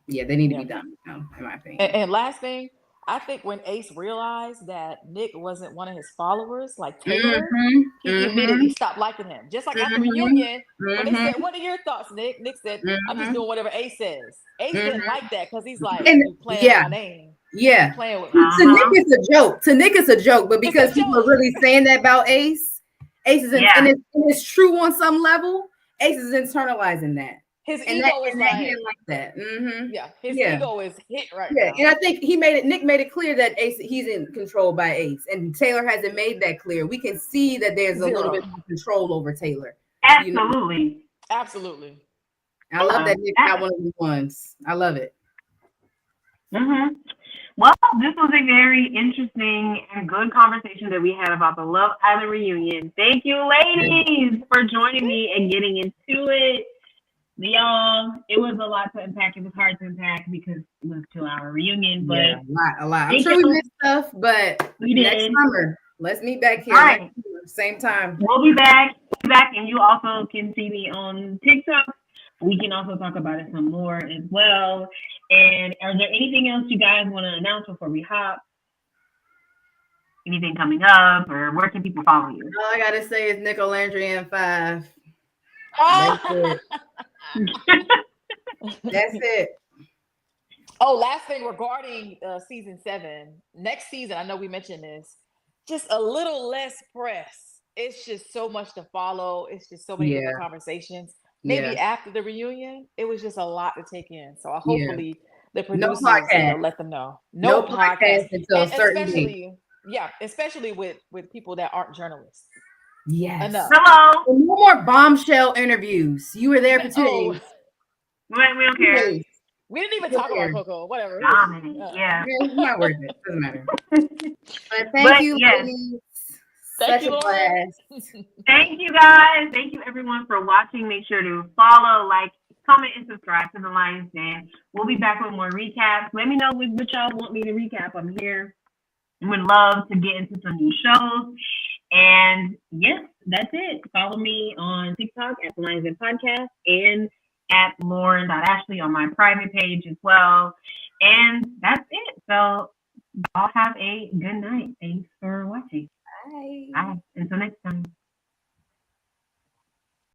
need to be done, in my opinion. And last thing, I think when Ace realized that Nick wasn't one of his followers, like Taylor, he immediately stopped liking him. Just like after reunion, when they said, "What are your thoughts, Nick?" Nick said, "I'm just doing whatever Ace says." Ace didn't like that because he's like, "You playing my name." Yeah. Playing with me. To Nick, it's a joke. But because It's a people are joke. really saying that about Ace is and it's true on some level. Ace is internalizing that. His And ego that, is and like, he didn't like that. Mm-hmm. yeah, his Yeah. ego is hit right Yeah, now. and I think Nick made it clear that he's in control by Ace, and Taylor hasn't made that clear. We can see that there's a little bit more control over Taylor. Absolutely. Absolutely. I love that Nick's not one of the ones. I love it. Mm-hmm. Well, this was a very interesting and good conversation that we had about the Love Island reunion. Thank you, ladies, for joining me and getting into it. Y'all, it was a lot to unpack. It was hard to unpack because it was a 2-hour reunion, but a lot. I'm sure we missed stuff, but next summer, let's meet back here. Right. Same time. We'll be back, and you also can see me on TikTok. We can also talk about it some more as well. And is there anything else you guys want to announce before we hop? Anything coming up, or where can people follow you? All I gotta say is Nick Olandria and 5. Oh. That's it. Oh, last thing regarding season 7. Next season, I know we mentioned this. Just a little less press. It's just so much to follow. It's just so many different conversations. Maybe after the reunion, it was just a lot to take in. So hopefully the producers let them know. No podcast until a certain date. Especially with people that aren't journalists. Yes. Enough. Hello. No more bombshell interviews. You were there for 2 days. We don't care. We didn't even talk about Coco. Whatever. Yeah. It's not worth it. Doesn't matter. But thank you, ladies. Thank you, Thank you, guys. Thank you, everyone, for watching. Make sure to follow, like, comment, and subscribe to the Lions Den. We'll be back with more recaps. Let me know what y'all want me to recap. I'm here. Would love to get into some new shows. And yes, that's it. Follow me on TikTok at the Lions Den Podcast and at Lauren.Ashley on my private page as well. And that's it. So y'all have a good night. Thanks for watching. Bye. Bye. Until next time.